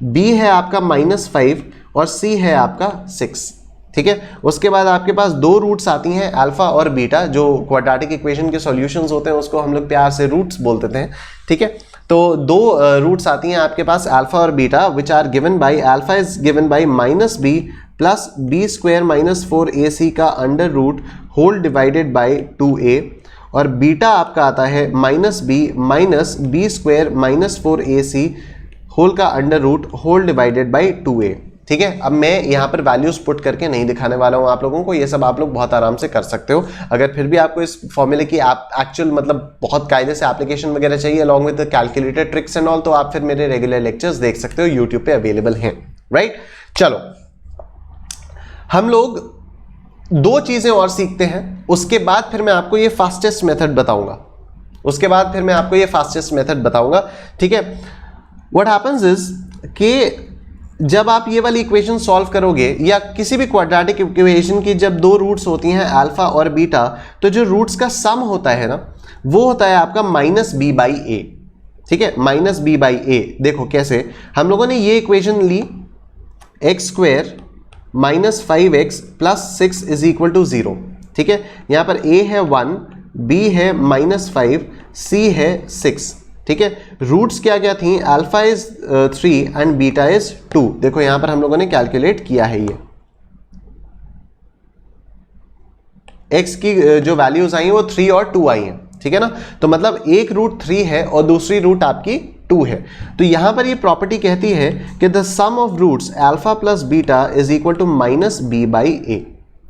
b है आपका -5 और c है आपका 6, ठीक है। उसके बाद आपके पास दो रूट्स आती हैं अल्फा और बीटा, जो क्वाड्रेटिक इक्वेशन के सॉल्यूशंस होते हैं उसको हम लोग प्यार से रूट्स बोल देते हैं, ठीक है। तो दो रूट्स आती हैं आपके पास अल्फा और beta, which are given by, alpha is given by -b plus b square minus 4ac का under root whole divided by 2a, और बीटा आपका आता है -b minus b square minus 4ac whole का under root whole divided by 2a, ठीक है। अब मैं यहाँ पर वैल्यूज पुट करके नहीं दिखाने वाला हूँ आप लोगों को, ये सब आप लोग बहुत आराम से कर सकते हो। अगर फिर भी आपको इस फॉर्मूले की एक्चुअल मतलब बहुत कायदे से एप्लीकेशन वगैरह चाहिए along with the calculator tricks and all, तो आप फिर मेरे रेगुलर लेक्चर्स देख सकते हो, यूट्यूब पे अवेलेबल हैं, राइट। चलो हम लोग दो चीजें और सीखते हैं, उसके बाद फिर मैं आपको ये फास्टेस्ट मेथड बताऊंगा, ठीक है। व्हाट हैपेंस इज कि जब आप ये वाली इक्वेशन सॉल्व करोगे या किसी भी क्वाड्रेटिक इक्वेशन की जब दो रूट्स होती हैं अल्फा और बीटा, तो जो रूट्स का सम होता है ना वो होता है आपका -b/a। ठीक है, -b/a। देखो कैसे, हम लोगों ने ये इक्वेशन ली x² - 5x + 6 = 0। ठीक है, यहां पर a है 1, b है -5, c है 6। ठीक है, रूट्स क्या क्या थी, alpha is 3 and beta is 2। देखो यहां पर हम लोगों ने कैलकुलेट किया है, ये x की जो वैल्यूज आई हैं वो 3 और 2 आई हैं। ठीक है ना, तो मतलब एक रूट 3 है और दूसरी रूट आपकी 2 है। तो यहां पर ये प्रॉपर्टी कहती है कि the sum of roots alpha plus beta is equal to -b/a।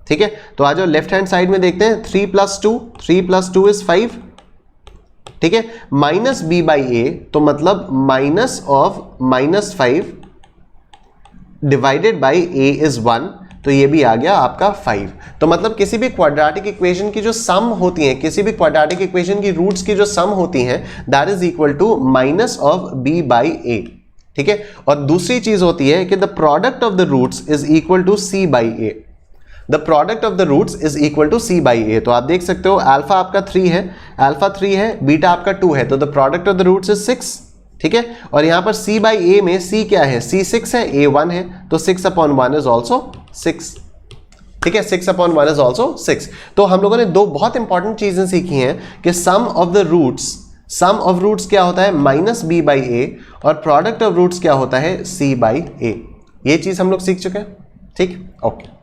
ठीक है, तो आ जाओ लेफ्ट हैंड साइड में देखते हैं, 3 + 2, 3 + 2 इज 5। ठीक है, -b/a तो मतलब minus of -5 divided by a is 1, तो ये भी आ गया आपका 5। तो मतलब किसी भी क्वाड्रेटिक इक्वेशन की जो सम होती है, किसी भी क्वाड्रेटिक इक्वेशन की रूट्स की जो सम होती है that is equal to minus of b/a। ठीक है, और दूसरी चीज होती है कि the product of the roots is equal to c/a। The product of the roots is equal to c/a। तो आप देख सकते हो अल्फा आपका 3 है, बीटा आपका 2 है, तो the product of the roots is 6। ठीक है, और यहां पर c/a में c क्या है, c 6 है, a 1 है, तो 6/1 इज ऑल्सो 6। ठीक है, 6/1 इज ऑल्सो 6। तो हम लोगों ने दो बहुत इंपॉर्टेंट चीजें सीखी हैं कि सम ऑफ रूट्स क्या होता है -b/a और प्रोडक्ट ऑफ रूट्स क्या होता है c/a। ये चीज हम लोग सीख चुके हैं। ठीक, ओके।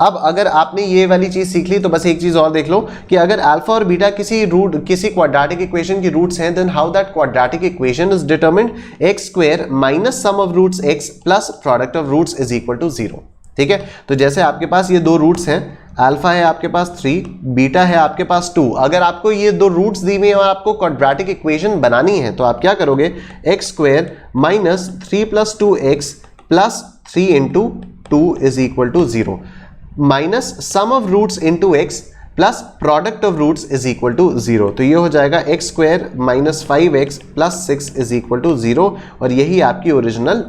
अब अगर आपने ये वाली चीज सीख ली तो बस एक चीज और देख लो कि अगर अल्फा और बीटा किसी क्वाड्रेटिक इक्वेशन की रूट्स हैं, then how that quadratic equation is determined, x² minus sum of roots x plus product of roots is equal to 0। ठीक है, तो जैसे आपके पास ये दो रूट्स हैं, अल्फा है आपके पास 3, बीटा है आपके पास 2। अगर आपको ये दो रूट्स दी हुई हैं और आपको क्वाड्रेटिक इक्वेशन बनानी है तो आप क्या करोगे, x² minus 3 + 2x plus 3 × 2 is equal to 0 minus sum of roots into x plus product of roots is equal to 0। तो ये हो जाएगा x² - 5x + 6 is equal to 0, और यही आपकी ओरिजिनल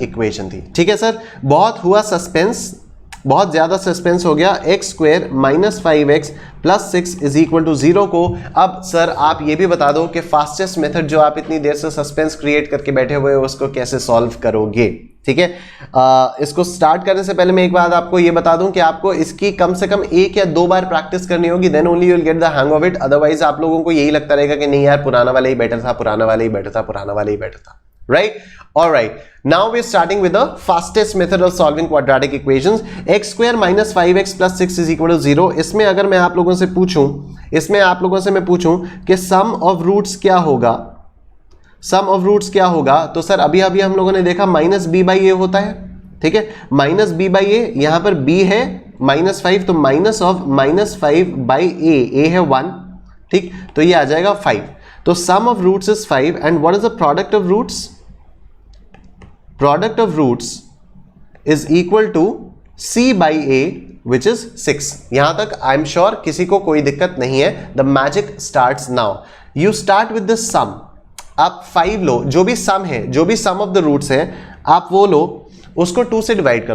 इक्वेशन थी। ठीक है सर, बहुत हुआ सस्पेंस, बहुत ज्यादा सस्पेंस हो गया। x² - 5x + 6 is equal to 0 को अब सर आप ये भी बता दो कि फास्टेस्ट मेथड जो आप इतनी देर से सस्पेंस क्रिएट करके बैठे हुए हो उसको कैसे सॉल्व करोगे। ठीक है, इसको स्टार्ट करने से पहले मैं एक बात आपको ये बता दूं कि आपको इसकी कम से कम 1 या 2 बार प्रैक्टिस करनी होगी, then only you will get the hang of it. Otherwise आप लोगों को यही लगता रहेगा कि नहीं यार पुराना वाला ही बेटर था, right? All right, now we're starting with the fastest method of solving quadratic equations. x² - 5x + 6 is equal to 0। इसमें अगर मैं आप लोगों से पूछूं कि सम ऑफ रूट्स क्या होगा, तो सर अभी हम लोगों ने देखा -b/a होता है। ठीक है, -b/a, यहां पर b है -5, तो माइनस ऑफ -5/a, a है 1। ठीक, तो ये आ जाएगा 5। तो sum of roots is 5 and what is the product of roots? Product of roots is equal to c/a which is 6। यहां तक आई एम श्योर किसी को कोई दिक्कत नहीं है। The magic starts now. You start with the sum। आप 5 लो, जो भी sum of the roots है आप वो लो, उसको 2 से डिवाइड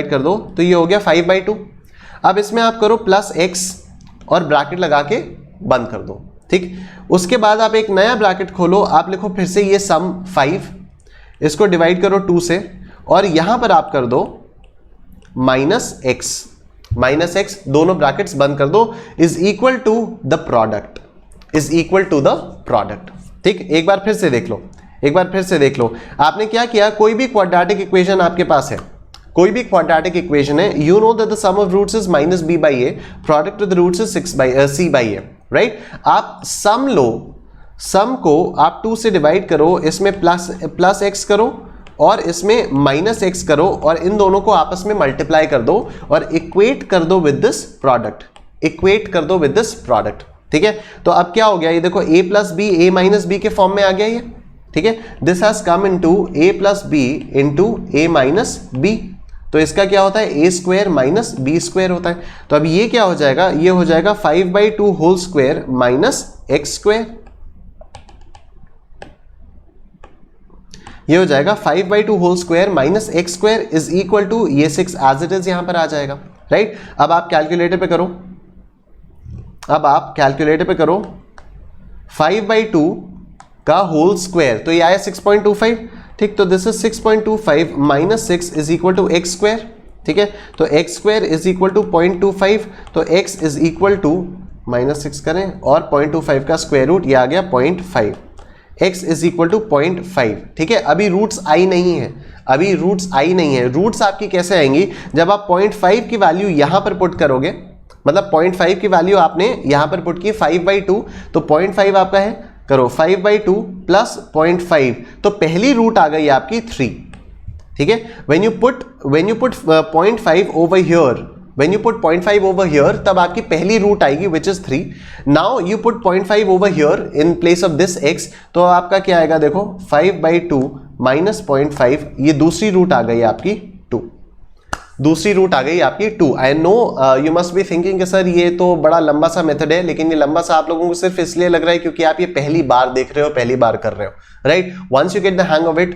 कर दो, तो ये हो गया 5/2। अब इसमें आप करो +x और ब्रैकेट लगा के बंद कर दो। ठीक, उसके बाद आप एक नया ब्रैकेट खोलो, आप लिखो फिर से ये सम 5, इसको डिवाइड करो 2 से, और यहां पर आप कर दो -x, दोनों ब्रैकेट्स बंद कर दो, is equal to the product. ठीक, एक बार फिर से देख लो, आपने क्या किया, कोई भी क्वाड्रेटिक इक्वेशन आपके पास है, you know that the sum of roots is -b/a, product of the roots is c/a, right? आप सम लो, सम को आप 2 से डिवाइड करो, इसमें प्लस x करो और इसमें -x करो, और इन दोनों को आपस में मल्टीप्लाई कर दो और इक्वेट कर दो विद दिस प्रोडक्ट। ठीक है, तो अब क्या हो गया, ये देखो a + b, a - b के फॉर्म में आ गया ये। ठीक है, this has come into a + b into a - b, तो इसका क्या होता है, a² - b² होता है। तो अब ये क्या हो जाएगा, ये हो जाएगा 5/2 होल स्क्वायर माइनस x²। ये हो जाएगा 5/2 whole square minus x square is equal to ये 6 एज इट इज यहां पर आ जाएगा, राइट। अब आप कैलकुलेटर पे करो, 5/2 का होल स्क्वायर, तो ये आया 6.25, ठीक। तो this is 6.25 minus 6 is equal to x square, ठीक है। तो x square is equal to 0.25, तो एक्स इज इक्वल टू -6 करें और 0.25 का स्क्वायर रूट ये आ गया 0.5, x इज इक्वल टू 0.5, ठीक है। अभी रूट्स आई नहीं है, रूट्स आपकी कैसे आएंगी, जब आप 0.5 की वैल्यू यहां पर पुट करोगे, मतलब 0.5 की वैल्यू आपने यहां पर पुट की 5/2, तो 0.5 आपका है, करो 5/2 प्लस 0.5, तो पहली रूट आ गई आपकी 3, ठीक है। when you put 0.5 over here, तब आपकी पहली रूट आएगी which is 3. now you put 0.5 over here in place of this x, तो आपका क्या आएगा, देखो 5/2 माइनस 0.5, ये दूसरी रूट आ गई आपकी 2. I know you must be thinking कि सर ये तो बड़ा लंबा सा मेथड है, लेकिन ये लंबा सा आप लोगों को सिर्फ इसलिए लग रहा है क्योंकि आप ये पहली बार देख रहे हो, पहली बार कर रहे हो, right. Once you get the hang of it,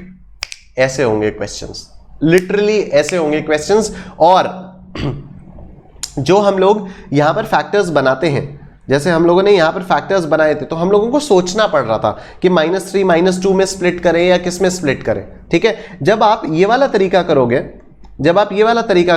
ऐसे होंगे क्वेश्चंस, लिटरली ऐसे होंगे क्वेश्चंस। और जो हम लोग यहां पर फैक्टर्स बनाते हैं, जैसे हम लोगों ने यहां पर फैक्टर्स बनाए थे, तो हम लोगों को सोचना पड़ रहा था कि -3 -2 में स्प्लिट करें या किस में स्प्लिट करें, ठीक है। जब आप ये वाला तरीका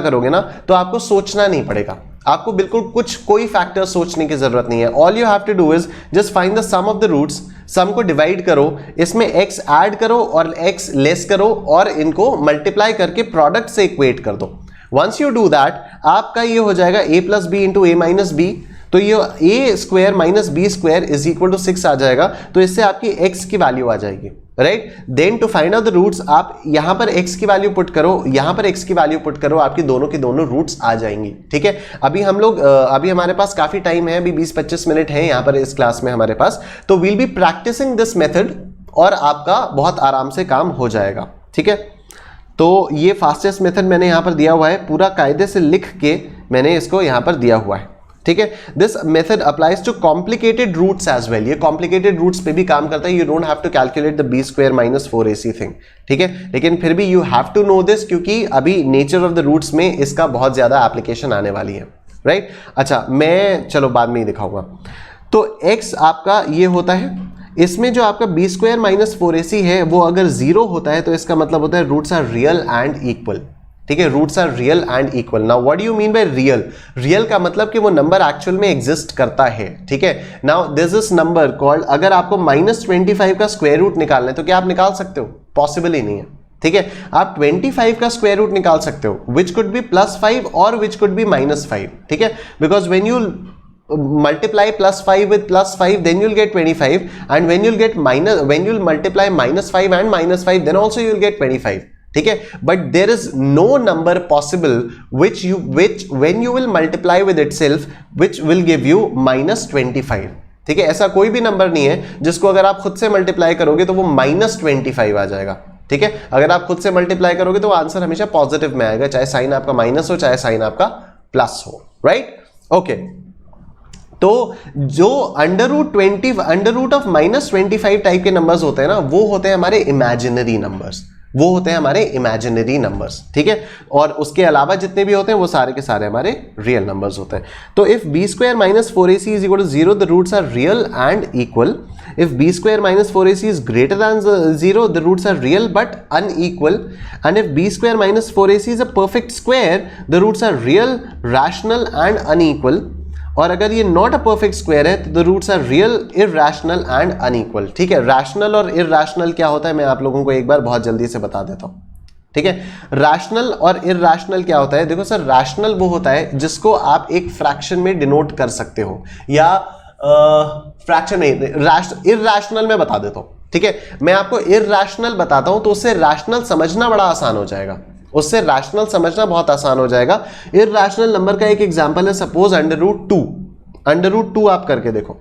करोगे ना, तो आपको सोचना नहीं पड़ेगा, आपको बिल्कुल कोई फैक्टर सोचने की जरूरत नहीं है। All you have to do is just find the sum of the roots, sum को डिवाइड करो, इसमें x ऐड करो और x लेस करो और इनको मल्टीप्लाई करके प्रोडक्ट से इक्वेट कर दो। वंस यू डू दैट, आपका ये हो जाएगा a plus b into a minus b, तो ये a square minus b square is equal to 6 आ जाएगा, तो इससे आपकी x की वैल्यू आ जाएगी, right. Then to find out the roots, आप यहां पर x की वैल्यू पुट करो, यहां पर x की वैल्यू पुट करो, आपकी दोनों की दोनों रूट्स आ जाएंगी, ठीक है। अभी हमारे पास काफी टाइम है, अभी 20-25 मिनट है यहां पर इस क्लास में हमारे पास, तो we'll be practicing this method और आपका बहुत आराम से काम हो जाएगा, ठीक है। तो ये फास्टेस्ट मेथड मैंने यहां पर दिया हुआ है, पूरा कायदे से लिख के मैंने इसको यहां पर दिया हुआ है, ठीक है। This method applies to complicated roots as well, ये कॉम्प्लिकेटेड रूट्स पे भी काम करता है। You don't have to calculate the b square minus 4ac thing, ठीक है, लेकिन फिर भी you have to know this, क्योंकि अभी नेचर ऑफ द रूट्स में इसका बहुत ज्यादा एप्लीकेशन आने वाली है, राइट। अच्छा, मैं चलो बाद में ही दिखाऊंगा। तो x आपका ये होता है, इसमें जो आपका b स्क्वायर माइनस 4ac है वो अगर 0 होता है तो इसका मतलब होता है roots are real and equal, ठीक है। Roots are real and equal. Now what do you mean by real? Real का मतलब कि वो नंबर एक्चुअल में एग्जिस्ट करता है, ठीक है। Now this is number called, अगर आपको -25 का स्क्वायर रूट निकालना है तो क्या आप निकाल सकते हो? पॉसिबल ही नहीं है, ठीक है। आप 25 का स्क्वायर रूट निकाल सकते हो, विच कुड बी +5 और विच कुड बी -5, ठीक है, because when you multiply +5 with +5 then you'll get 25, and when you'll multiply -5 and -5 then also you'll get 25, ठीक है। but there is no number possible which when you will multiply with itself which will give you -25, ठीक है। ऐसा कोई भी number नहीं है जिसको अगर आप खुद से मल्टीप्लाई करोगे तो वो -25 आ जाएगा, ठीक है। अगर आप खुद से मल्टीप्लाई करोगे तो आंसर हमेशा पॉजिटिव में आएगा, चाहे साइन आपका माइनस हो चाहे साइन आपका प्लस हो, राइट। ओके, तो जो अंडर रूट ऑफ -25 टाइप के नंबर्स होते हैं ना, वो होते हैं हमारे इमेजिनरी नंबर्स, ठीक है। और उसके अलावा जितने भी होते हैं वो सारे के सारे हमारे रियल नंबर्स होते हैं। तो if b square minus 4ac is equal to 0 the roots are real and equal. If b square minus 4ac is greater than 0, the roots are real but unequal. And if b square minus 4ac is a perfect square, the roots are real, rational and unequal. और अगर ये not a perfect square है तो the roots are real, irrational and unequal, ठीक है। Rational और irrational क्या होता है मैं आप लोगों को एक बार बहुत जल्दी से बता देता हूं, ठीक है। रैशनल और इरैशनल क्या होता है? देखो सर, रैशनल वो होता है जिसको आप एक फ्रैक्शन में डिनोट कर सकते हो, या फ्रैक्शन नहीं, इरैशनल में बता देता हूं, ठीक है। मैं आपको इरैशनल बताता हूं तो उससे रैशनल समझना बड़ा आसान हो जाएगा, उससे रैशनल समझना बहुत आसान हो जाएगा। इरैशनल नंबर का एक एग्जांपल है सपोज √2 आप करके देखो।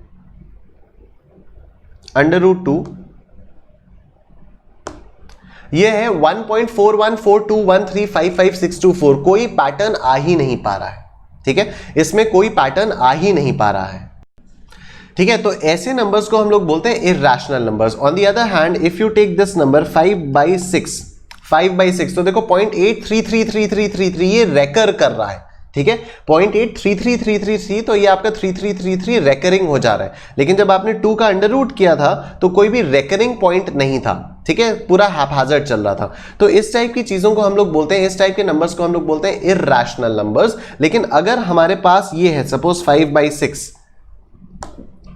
√2 ये है 1.4142135564, कोई पैटर्न आ ही नहीं पा रहा है, ठीक है। इसमें कोई पैटर्न आ ही नहीं पा रहा है, ठीक है, तो ऐसे नंबर्स को हम लोग बोलते हैं irrational numbers. On the other hand if you take this number 5/6 तो देखो 0.833333 ये रेकर कर रहा है, ठीक है, 0.833333 तो ये आपका 3333 रेकरिंग हो जा रहा है। लेकिन जब आपने 2 का अंडर रूट किया था तो कोई भी रेकरिंग पॉइंट नहीं था, ठीक है, पूरा हैपहैजर्ड चल रहा था। तो इस टाइप की चीजों को हम लोग बोलते हैं, इस टाइप के नंबर्स को हम लोग बोलते हैं इरैशनल नंबर्स। लेकिन अगर हमारे पास ये है सपोज 5/6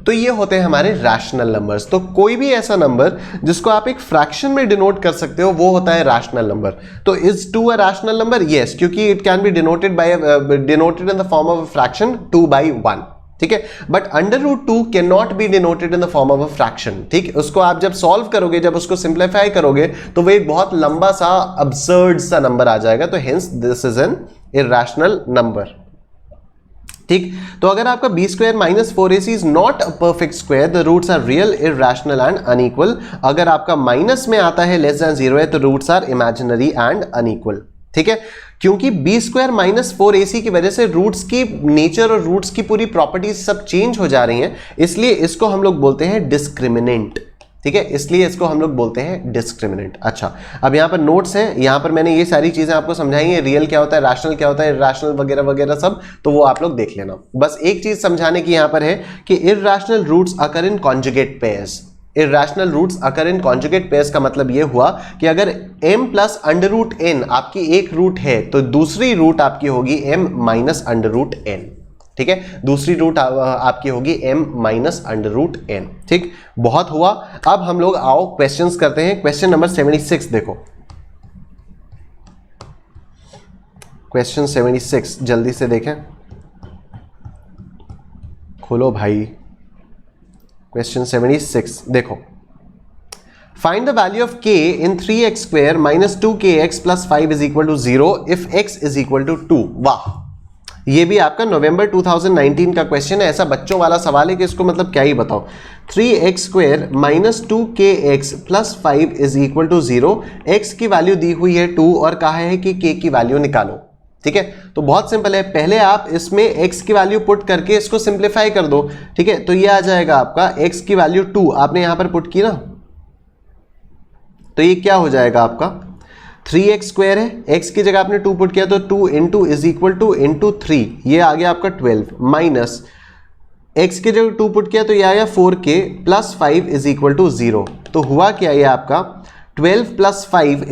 तो ये होते हैं हमारे रैशनल नंबर्स। तो कोई भी ऐसा नंबर जिसको आप एक फ्रैक्शन में डिनोट कर सकते हो वो होता है रैशनल नंबर। तो is 2 a rational number? Yes, क्योंकि it can be denoted in the form of a fraction 2/1, ठीक है। But √2 can not be denoted in the form of a fraction, ठीक। उसको आप जब सॉल्व करोगे, जब उसको सिंप्लीफाई करोगे तो वो एक बहुत लंबा सा अब्सर्ड सा नंबर आ जाएगा। तो hence this is an irrational number, ठीक। तो अगर आपका b² - 4ac is not a perfect square, the roots are real, irrational and unequal. अगर आपका माइनस में आता है लेस देन 0 है तो roots are imaginary and unequal, ठीक है। क्योंकि b² - 4ac की वजह से रूट्स की नेचर और रूट्स की पूरी प्रॉपर्टीज सब चेंज हो जा रही हैं, इसलिए इसको हम लोग बोलते हैं डिस्क्रिमिनेंट, ठीक है, इसलिए इसको हम लोग बोलते हैं डिस्क्रिमिनेंट। अच्छा, अब यहाँ पर नोट्स हैं, यहाँ पर मैंने ये सारी चीजें आपको समझाई हैं, रियल क्या होता है, रैशनल क्या होता है, इरैशनल वगैरह वगैरह सब, तो वो आप लोग देख लेना। बस एक चीज समझाने की यहाँ पर है कि इरैशनल रूट्स अकर इन कॉन्जुगेट पेयर्स। इरैशनल रूट्स अकर इन कॉन्जुगेट पेयर्स का मतलब ये हुआ कि अगर m + √n आपकी एक रूट है तो दूसरी रूट आपकी होगी m - √n, ठीक है, दूसरी रूट आपकी होगी m - √n, ठीक। बहुत हुआ। अब हम लोग आओ क्वेश्चंस करते हैं। क्वेश्चन नंबर 76 देखो, क्वेश्चन 76 जल्दी से देखें, खोलो भाई। क्वेश्चन 76 देखो, find the value of k in 3x² - 2kx + 5 = 0 if x = 2। वाह, ये भी आपका नवंबर 2019 का क्वेश्चन है। ऐसा बच्चों वाला सवाल है कि इसको मतलब क्या ही बताओ। 3x² - 2kx + 5 = 0, x की वैल्यू दी हुई है 2 और कहा है कि k की वैल्यू निकालो, ठीक है। तो बहुत सिंपल है, पहले आप इसमें x की वैल्यू पुट करके इसको सिंप्लीफाई कर दो, ठीक है। तो ये आ जाएगा आपका x की वैल्यू 2 आपने यहां पर पुट की ना, तो ये क्या हो जाएगा आपका 3x² है, x की जगह आपने 2 पुट किया तो 2 × 3 ये आ गया आपका 12 माइनस x की जगह 2 पुट किया तो ये आया 4k + 5 = 0। तो हुआ क्या ये आपका 12 + 5 -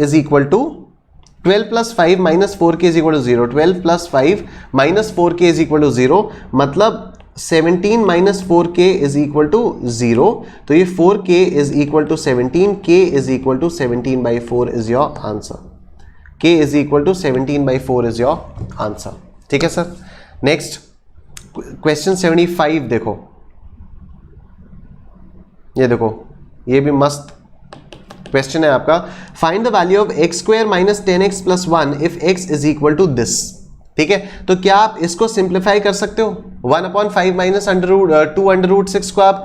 4k = 0, 12 + 5 - 4k = 0, मतलब 17 - 4k = 0। तो ये 4k = 17, k = 17/4 is your answer, k = 17/4 is your answer, ठीक है सर। नेक्स्ट क्वेश्चन 75 देखो, ये देखो, ये भी मस्त क्वेश्चन है आपका। Find the value of x² - 10x + 1 if x = this, ठीक है। तो क्या आप इसको सिंप्लीफाई कर सकते हो? 1/5 - 2√6 को आप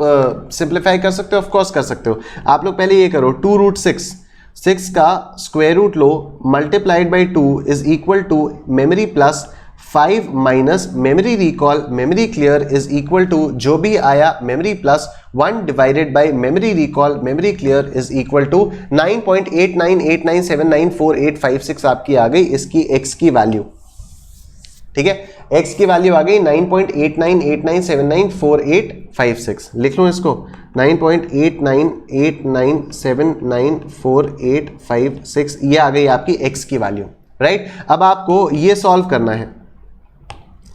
सिंप्लीफाई कर सकते हो? ऑफ कोर्स कर सकते हो। आप लोग पहले ये करो, 2√6 का स्क्वायर रूट लो, multiplied by 2 is equal to memory plus 5 minus memory recall memory clear is equal to जो भी आया memory plus 1 divided by memory recall memory clear is equal to 9.8989794856 आपकी आ गई इसकी x की वैल्यू, ठीक है। x की वैल्यू आ गई 9.8989794856। लिख लो इसको, 9.8989794856 ये आ गई आपकी x की वैल्यू, राइट। अब आपको ये सॉल्व करना है,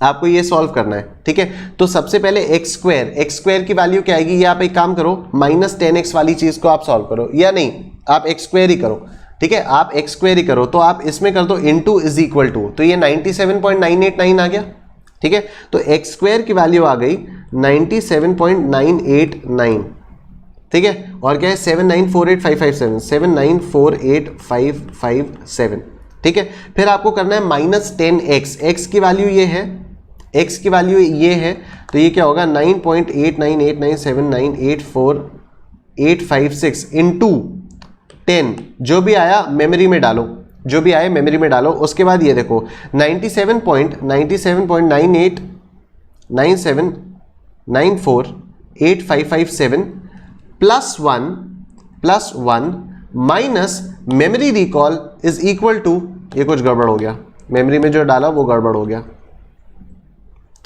आपको ये सॉल्व करना है, ठीक है। तो सबसे पहले x² की वैल्यू क्या आएगी, ये आप एक काम करो, -10x वाली चीज को आप सॉल्व करो, या नहीं आप x² ही करो, ठीक है। आप x² ही करो, तो आप इसमें कर दो इनटू इज इक्वल टू, तो ये 97.989 आ गया, ठीक है। तो x² की वैल्यू आ गई 97.989, ठीक है। और क्या है 7948557 7948557, ठीक है। फिर आपको करना है -10x, x की वैल्यू ये है, x की वैल्यू ये है, तो ये क्या होगा 9.898979484856 इनटू 10, जो भी आया मेमोरी में डालो, जो भी आए मेमोरी में डालो। उसके बाद ये देखो 97.989794 8557 plus one minus memory recall is equal to, ये कुछ गड़बड़ हो गया, मेमोरी में जो डाला वो गड़बड़ हो गया,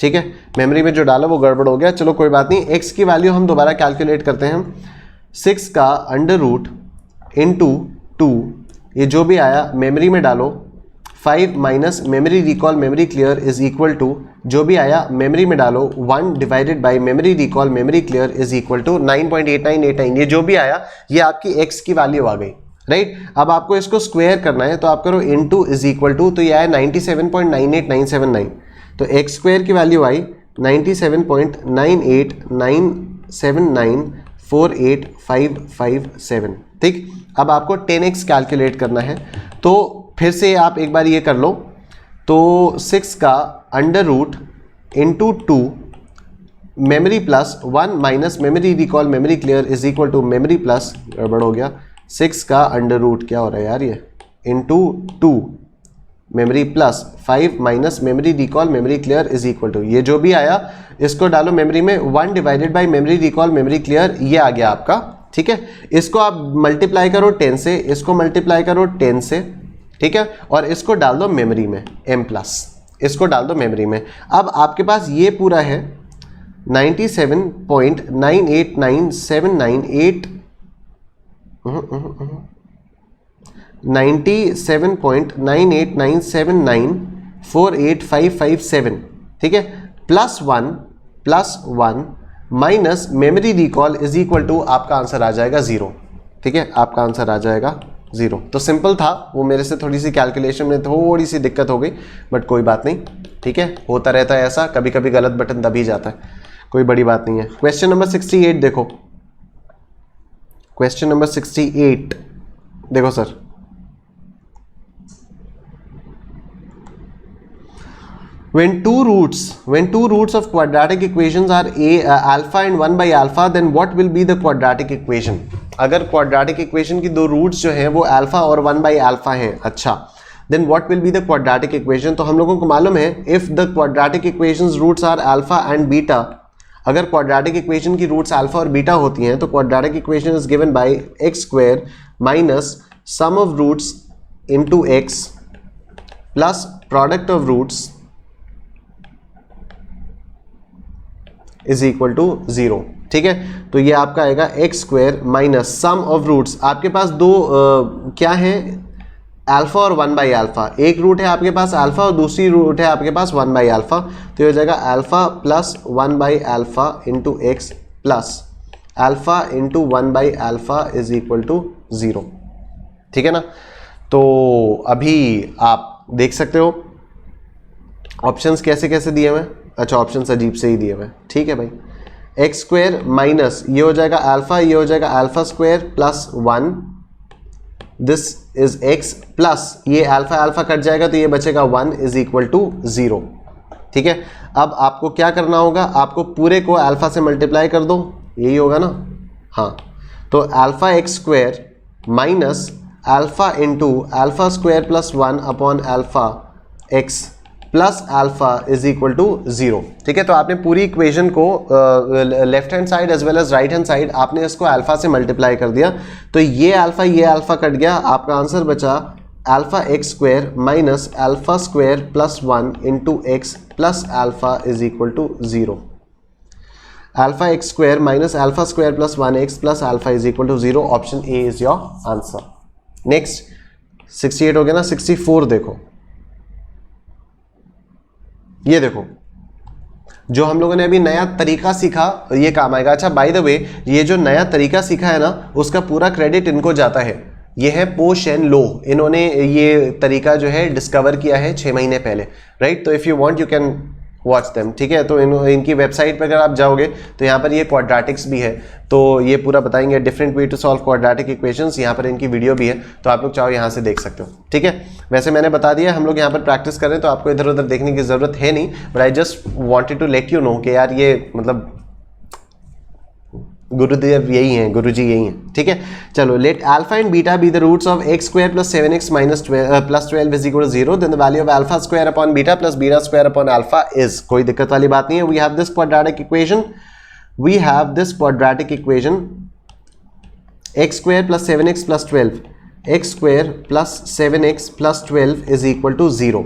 ठीक है, मेमोरी में जो डाला वो गड़बड़ हो गया, चलो कोई बात नहीं। x की वैल्यू हम दोबारा कैलकुलेट करते हैं, 6 का अंडर रूट इंटू 2, ये जो भी आया मेमोरी में डालो, 5 minus memory recall memory clear is equal to, जो भी आया मेमोरी में डालो, 1 divided by memory recall memory clear is equal to 9.8989, ये जो भी आया ये आपकी x की वैल्यू आ गई, राइट। अब आपको इसको स्क्वायर करना है तो आप करो इनटू इज इक्वल टू, तो ये आया 97.98979, तो x स्क्वायर की वैल्यू आई 97.98979485557, ठीक। अब आपको 10x कैलकुलेट करना है, तो फिर से आप एक बार ये कर लो, तो 6 का under root into 2 memory plus 1 minus memory recall memory clear is equal to memory plus, गड़बड़ हो गया, 6 का अंडर रूट क्या हो रहा है यार ये, into 2 memory plus 5 minus memory recall memory clear is equal to, ये जो भी आया इसको डालो मेमोरी में, 1 divided by memory recall memory clear, ये आ गया आपका, ठीक है। इसको आप मल्टीप्लाई करो 10 से, इसको मल्टीप्लाई करो 10 से, ठीक है, और इसको डाल दो मेमोरी में m प्लस, इसको डाल दो मेमोरी में। अब आपके पास ये पूरा है 97.98979 97.98979485557, ठीक है, plus one minus memory recall is equal to, आपका आंसर आ जाएगा 0, ठीक है, आपका आंसर आ जाएगा 0। तो सिंपल था, वो मेरे से थोड़ी सी कैलकुलेशन में थोड़ी सी दिक्कत हो गई, बट कोई बात नहीं, ठीक है, होता रहता है ऐसा, कभी कभी गलत बटन दब ही जाता है, कोई बड़ी बात नहीं है। क्वेश्चन नंबर 68 देखो, क्वेश्चन नंबर 68 देखो sir, when two roots of quadratic equations are alpha and 1 by alpha, then what will be the quadratic equation? अगर quadratic equation की दो roots जो हैं वो alpha और 1 by alpha हैं, अच्छा, then what will be the quadratic equation? तो हम लोगों को मालूम है if the quadratic equations roots are alpha and beta, अगर quadratic equation की roots alpha और beta होती हैं तो quadratic equation is given by x square minus sum of roots into x plus product of roots is equal to 0, ठीक है। तो ये आपका आएगा x square minus sum of roots, आपके पास दो क्या है, अल्फा और 1 बाई अल्फा, एक रूट है आपके पास अल्फा और दूसरी रूट है आपके पास 1 बाई अल्फा, तो ये हो जाएगा alpha plus 1 by alpha into x plus alpha into 1 by alpha is equal to 0, ठीक है ना। तो अभी आप देख सकते हो ऑप्शंस कैसे कैसे दिए हुए हैं, अच्छा ऑप्शंस अजीब से ही दिए हुए हैं, ठीक है भाई। एक्स स्क्वायर माइनस ये हो जाएगा अल्फा, ये हो जाएगा alpha square plus 1, this is x plus ये अल्फा अल्फा कट जाएगा तो ये बचेगा 1 इज इक्वल टू 0, ठीक है। अब आपको क्या करना होगा, आपको पूरे को अल्फा से मल्टीप्लाई कर दो, यही होगा ना, हाँ। तो alpha x square minus alpha into alpha square plus 1 upon alpha x plus alpha is equal to 0, ठीक है। तो आपने पूरी इक्वेशन को left hand side as well as right hand side आपने इसको अल्फा से मल्टीप्लाई कर दिया, तो ये अल्फा कट गया, आपका आंसर बचा alpha x square minus alpha square plus 1 into x plus alpha is equal to 0। Alpha x square minus alpha square plus 1 x plus alpha is equal to 0, option A is your answer. Next 68 हो गया ना, 64 देखो, ये देखो जो हम लोगों ने अभी नया तरीका सीखा ये काम आएगा। अच्छा बाय द वे ये जो नया तरीका सीखा है ना उसका पूरा क्रेडिट इनको जाता है, ये है पोश एंड लो, इन्होंने ये तरीका जो है डिस्कवर किया है 6 महीने पहले, राइट। तो if you want you can watch them, ठीक है। तो इनकी वेबसाइट पर अगर आप जाओगे तो यहाँ पर ये क्वाड्रेटिक्स भी है, तो ये पूरा बताएंगे different way to solve quadratic equations, यहाँ पर इनकी वीडियो भी है, तो आप लोग चाहो यहाँ से देख सकते हो, ठीक है। वैसे मैंने बता दिया हम लोग यहाँ पर प्रैक्टिस करें तो आपको इधर उधर देखने की जरूरत है नहीं, but I just wanted to let you know कि यार ये मतलब गुरुदेव यही हैं, गुरुजी यही हैं, ठीक है। चलो let alpha and beta be the roots of x square plus 7x minus plus 12 is equal to 0, then the value of alpha square upon beta plus beta square upon alpha is, कोई दिक्कत वाली बात नहीं है। We have this quadratic equation we have this quadratic equation x square plus 7x plus 12, x square plus 7x plus 12 is equal to 0।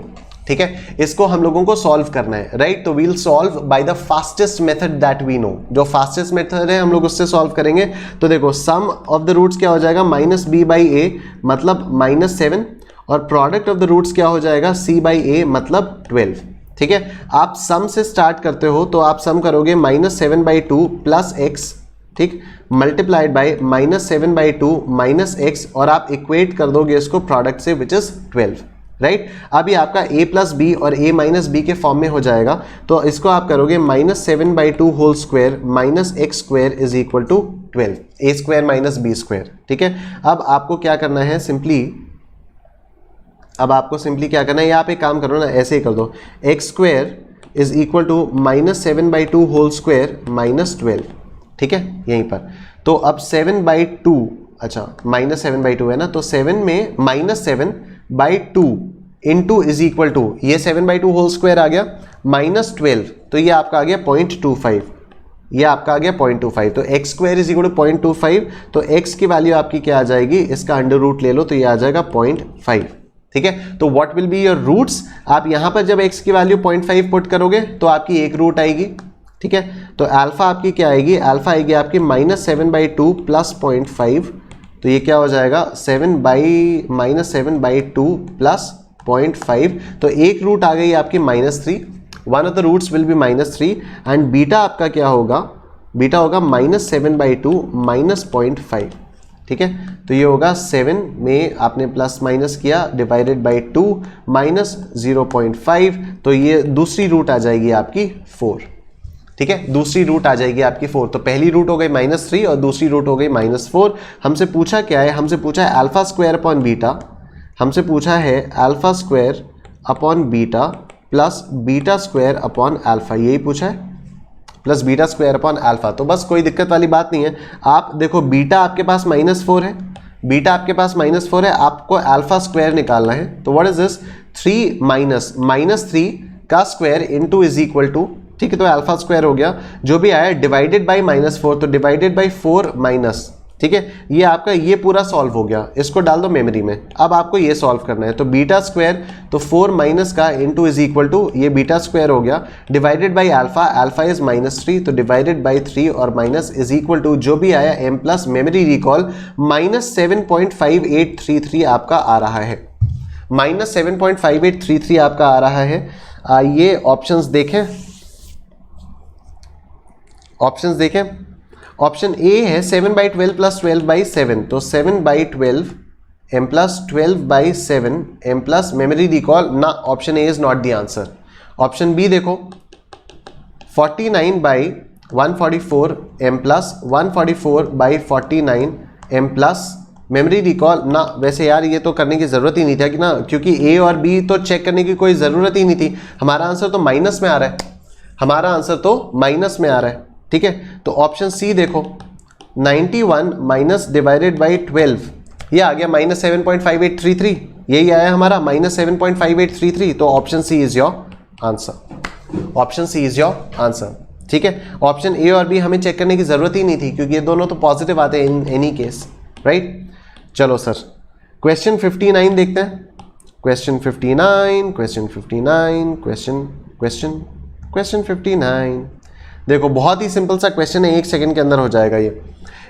ठीक है, इसको हम लोगों को सॉल्व करना है, राइट। तो we'll solve by the fastest method that we know, जो फास्टेस्ट मेथड है हम लोग उससे सॉल्व करेंगे। तो देखो सम ऑफ द रूट्स क्या हो जाएगा, माइनस बी बाई ए मतलब -7, और प्रोडक्ट ऑफ द रूट्स क्या हो जाएगा, c बाई ए मतलब 12। ठीक है, आप सम से स्टार्ट करते हो तो आप सम करोगे -7/2 प्लस एक्स, ठीक, मल्टीप्लाइड बाय -7/2 माइनस एक्स, और आप इक्वेट कर दोगे इसको प्रोडक्ट से विच इज 12, राइट। अब ये आपका a प्लस बी और a माइनस बी के फॉर्म में हो जाएगा। तो इसको आप करोगे -7/2 whole square minus x square is equal to 12, a square minus b square. ठीक है, अब आपको क्या करना है, सिंपली क्या करना है, या आप एक काम करो ना, ऐसे ही कर दो, x square is equal to -7/2 whole square minus 12। ठीक है, यहीं पर। तो अब 7/2, अच्छा -7/2 है ना, तो 7 में -7/2 इंटू इज इक्वल टू, ये 7/2 होल स्क्वायर आ गया -12, तो ये आपका आ गया 0.25, ये आपका आ गया 0.25। तो x square is equal to 0.25, तो एक्स की वैल्यू आपकी क्या आ जाएगी, इसका अंडर रूट ले लो तो ये आ जाएगा 0.5। ठीक है, तो what will be your roots, आप यहां पर जब एक्स की वैल्यू 0.5 पुट करोगे तो आपकी एक रूट आएगी। ठीक है, तो अल्फा आपकी क्या आएगी, अल्फा आएगी आपकी -7/2 प्लस 0.5, तो ये क्या हो जाएगा, -7/2 प्लस 0.5, तो एक रूट आ गई आपकी -3, one of the roots will be -3, and beta आपका क्या होगा, बीटा होगा -7/2 माइनस 0.5। ठीक है, तो ये होगा 7 में आपने प्लस माइनस किया डिवाइडेड बाई 2 माइनस 0.5, तो ये दूसरी रूट आ जाएगी आपकी 4। ठीक है, दूसरी रूट आ जाएगी आपकी 4। तो पहली रूट हो गई -3 और दूसरी रूट हो गई -4। हमसे पूछा क्या है, हमसे पूछा है अल्फा स्क्वायर अपॉन बीटा, हमसे पूछा है alpha square upon beta plus beta square upon alpha, यही पूछा है, plus beta square upon alpha. तो बस कोई दिक्कत वाली बात नहीं है। आप देखो बीटा आपके पास -4 है, बीटा आपके पास -4 है, आपको अल्फा स्क्वायर निकालना है। तो व्हाट इज दिस, 3 -3 का square into is equal to, ठीक है, तो अल्फा स्क्वायर हो गया, जो भी आया डिवाइडेड बाई -4, तो डिवाइडेड बाई 4 माइनस। ठीक है, ये आपका ये पूरा सॉल्व हो गया, इसको डाल दो मेमोरी में। अब आपको ये सॉल्व करना है, तो बीटा स्क्वायर, तो 4 माइनस का इनटू इज इक्वल टू, ये बीटा स्क्वायर हो गया divided by alpha, alpha is -3, तो डिवाइडेड बाई 3 और माइनस इज इक्वल टू जो भी आया m प्लस, मेमोरी रिकॉल -7.5833 आपका आ रहा है, -7.5833 आपका आ रहा है। आइए ऑप्शंस देखें, ऑप्शंस देखें। ऑप्शन ए है 7/12 प्लस 12/7, तो 7/12 m plus 12/7 m plus, memory recall ना, option A is not the answer. Option B देखो 49/144 m प्लस 144/49 m प्लस, मेमोरी रिकॉल ना, वैसे यार ये तो करने की ज़रूरत ही नहीं था कि ना, क्योंकि ए और बी तो चेक करने की कोई ज़रूरत ही नहीं थी, हमारा आंसर तो माइनस में आ रहा है, हमारा आंसर तो माइनस में आ रहा है। ठीक है, तो ऑप्शन सी देखो 91 माइनस डिवाइडेड बाई 12, ये आ गया -7.5833, यही आया हमारा -7.5833, तो option C is your answer, option C is your answer. ठीक है, ऑप्शन ए और बी हमें चेक करने की जरूरत ही नहीं थी, क्योंकि ये दोनों तो पॉजिटिव आते हैं इन एनी केस, राइट। चलो सर क्वेश्चन 59 देखते हैं, क्वेश्चन 59। देखो बहुत ही सिंपल सा क्वेश्चन है, 1 सेकंड के अंदर हो जाएगा ये।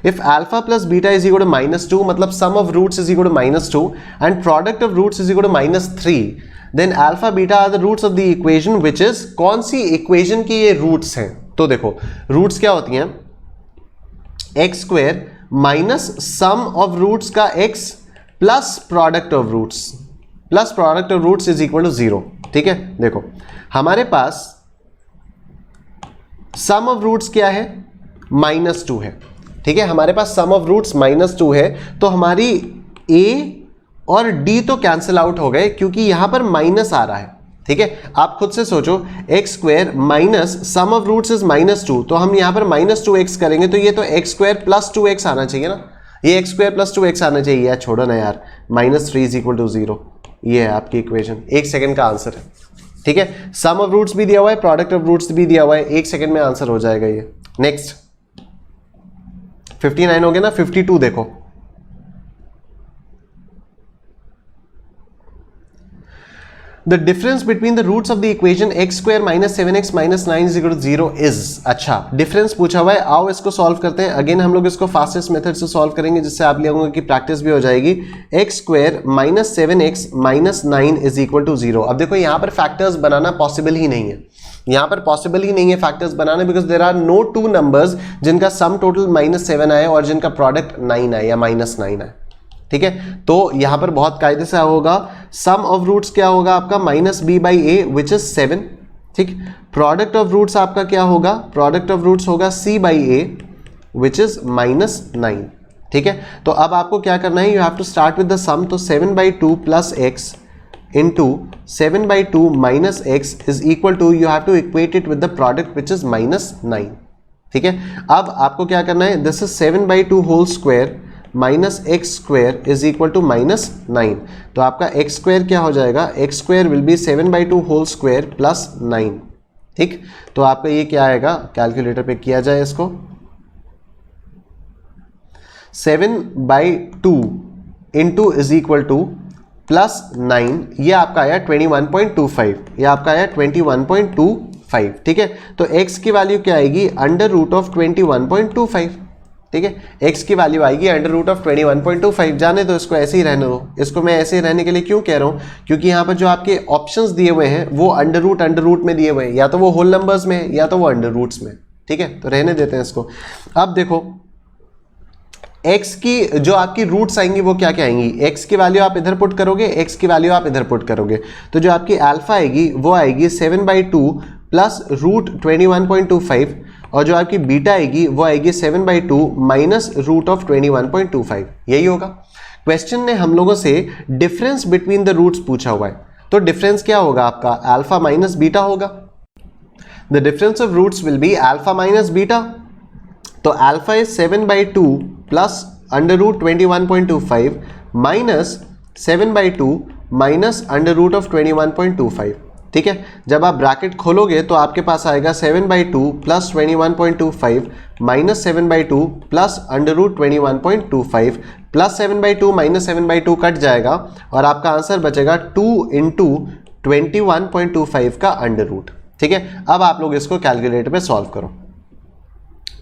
If alpha plus beta is equal to -2, मतलब sum of roots is equal to -2 and product of roots is equal to -3, then alpha beta are the roots of the equation which is, कौन सी equation की ये roots हैं। तो देखो roots क्या होती हैं, x square minus sum of roots का x plus product of roots, plus product of roots is equal to 0। ठीक है, देखो हमारे पास सम ऑफ रूट्स क्या है, -2 है। ठीक है, हमारे पास सम ऑफ रूट्स -2 है, तो हमारी a और d तो कैंसिल आउट हो गए, क्योंकि यहां पर माइनस आ रहा है। ठीक है, आप खुद से सोचो, x square minus sum of roots is -2, तो हम यहां पर -2x करेंगे, तो ये तो एक्स स्क्वायर प्लस 2x आना चाहिए ना, ये एक्स स्क्वायर प्लस 2x आना चाहिए, यार छोड़ो ना यार, -3 इज इक्वल टू 0, ये है आपकी इक्वेशन, 1 सेकंड का आंसर है। ठीक है, सम ऑफ रूट्स भी दिया हुआ है, प्रोडक्ट ऑफ रूट्स भी दिया हुआ है, 1 सेकंड में आंसर हो जाएगा ये। नेक्स्ट 59 हो गया ना, 52 देखो, the difference between the roots of the equation x square minus 7x minus 9 is equal to 0 is, अच्छा डिफरेंस पूछा हुआ है, आओ इसको सॉल्व करते हैं। अगेन हम लोग इसको फास्टेस्ट मेथड से सॉल्व करेंगे जिससे आप लोगों की प्रैक्टिस भी हो जाएगी। x square minus 7x minus 9 is equal to 0। अब देखो यहाँ पर फैक्टर्स बनाना पॉसिबल ही नहीं है, यहाँ पर पॉसिबल ही नहीं है फैक्टर्स बनाना, because there are no two numbers जिनका सम टोटल -7 आए और जिनका प्रोडक्ट 9 आए या -9 आए, ठीक है। तो यहां पर बहुत कायदे से होगा, सम ऑफ रूट्स क्या होगा आपका -b/a विच इज 7, ठीक। प्रोडक्ट ऑफ रूट्स आपका क्या होगा, प्रोडक्ट ऑफ रूट्स होगा c/a विच इज -9, ठीक है। तो अब आपको क्या करना है, you have to start with the sum, तो 7/2 plus x into 7/2 minus x is equal to, you have to equate it with the product which is -9, ठीक है। अब आपको क्या करना है, this is 7/2 whole square minus x square is equal to -9। तो आपका एक्स स्क्वायर क्या हो जाएगा, x square will be 7/2 whole square plus 9, ठीक। तो आपका ये क्या आएगा, कैलकुलेटर पे किया जाए इसको, 7/2 into is equal to plus 9, ये आपका आया 21.25, ये आपका आया 21.25, ठीक है। तो x की वैल्यू क्या आएगी, अंडर रूट ऑफ 21.25, ठीक है। x की वैल्यू आएगी अंडर रूट ऑफ 21.25। जाने दो इसको, ऐसे ही रहने दो, इसको मैं ऐसे ही रहने के लिए क्यों कह रहा हूँ, क्योंकि यहाँ पर जो आपके ऑप्शंस दिए हुए हैं वो अंडर रूट में दिए हुए हैं, या तो वो होल नंबर्स में है या तो वो अंडर रूट्स में, ठीक है। तो रहने देते हैं इसको। अब देखो x की जो आपकी रूट्स आएंगी वो क्या क्या आएंगी, x की वैल्यू आप इधर पुट करोगे, x की वैल्यू आप इधर पुट करोगे, तो जो आपकी अल्फा आएगी वो आएगी 7/2 प्लस रूट 21.25, और जो आपकी बीटा आएगी वो आएगी 7/2 माइनस रूट ऑफ 21.25, यही होगा। क्वेश्चन ने हम लोगों से डिफरेंस बिटवीन द रूट्स पूछा हुआ है, तो डिफरेंस क्या होगा आपका, अल्फा माइनस बीटा होगा। The difference of roots will be alpha minus beta, तो alpha is 7/2 plus under root 21.25 minus 7/2 minus under root of 21.25, ठीक है। जब आप ब्रैकेट खोलोगे तो आपके पास आएगा 7/2 plus 21.25 minus 7/2 plus under root 21.25, plus 7/2 minus 7/2 cut जाएगा और आपका आंसर बचेगा 2 इंटू 21.25 का अंडर रूट, ठीक है। अब आप लोग इसको कैलकुलेटर पे सॉल्व करो,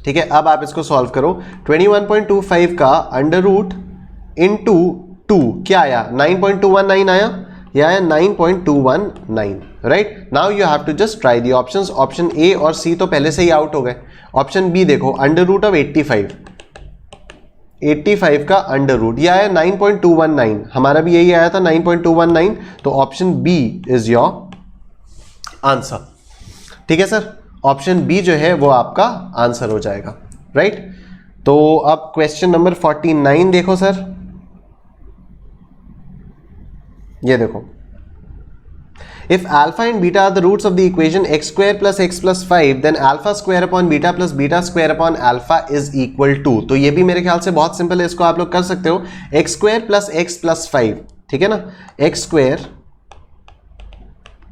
ठीक है। अब आप इसको सॉल्व करो, 21.25 का अंडर रूट इंटू 2 क्या आया, 9.219 आया, या आया 9.219, right. Now you have to just try the options. Option A और सी तो पहले से ही आउट हो गए। ऑप्शन बी देखो, अंडर रूट ऑफ 85 का अंडर रूट, यह आया 9.219, हमारा भी यही आया था 9.219, तो option B is your answer, ठीक है सर। ऑप्शन बी जो है वो आपका आंसर हो जाएगा, राइट। तो अब क्वेश्चन नंबर 49 देखो सर, ये देखो, if alpha and beta are the roots of the equation x square plus x plus 5 then alpha square upon beta plus beta square upon alpha is equal to, तो ये भी मेरे ख्याल से बहुत सिंपल है, इसको आप लोग कर सकते हो, x square plus x plus 5, ठीक है ना, x square